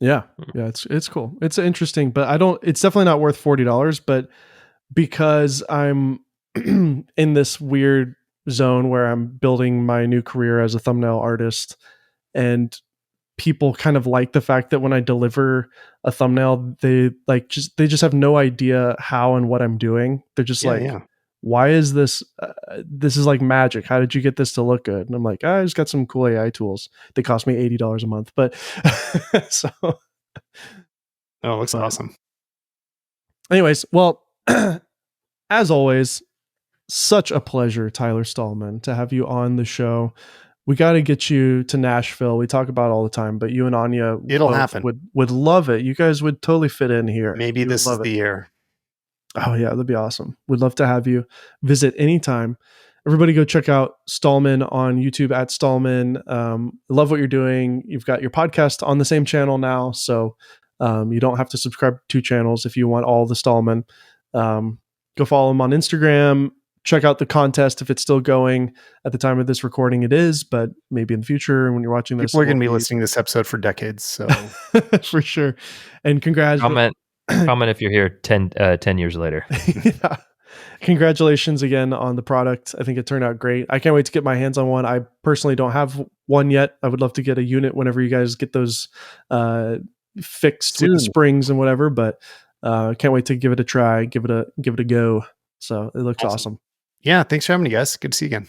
Yeah. Yeah. It's cool. It's interesting, but it's definitely not worth $40, but because I'm in this weird zone where I'm building my new career as a thumbnail artist, and people kind of like the fact that when I deliver a thumbnail, they just have no idea how and what I'm doing. They're just why is this? This is like magic. How did you get this to look good? And I'm like, I just got some cool AI tools. They cost me $80 a month, but so. Oh, it looks awesome. Anyways, well, as always, such a pleasure, Tyler Stalman, to have you on the show. We got to get you to Nashville. We talk about it all the time, but you and Anya it'll happen. Would love it. You guys would totally fit in here. Maybe this is the year. Oh yeah, that'd be awesome. We'd love to have you visit anytime. Everybody go check out Stalman on YouTube at Stalman. Love what you're doing. You've got your podcast on the same channel now, so you don't have to subscribe to 2 channels if you want all the Stalman. Go follow him on Instagram. Check out the contest if it's still going. At the time of this recording, it is, but maybe in the future when you're watching this, people are going to be listening to this episode for decades. So for sure. And comment if you're here 10 years later. Yeah. Congratulations again on the product. I think it turned out great. I can't wait to get my hands on one. I personally don't have one yet. I would love to get a unit whenever you guys get those fixed with the springs and whatever, but can't wait to give it a try, give it a go. So it looks awesome. Yeah, thanks for having me, guys. Good to see you again.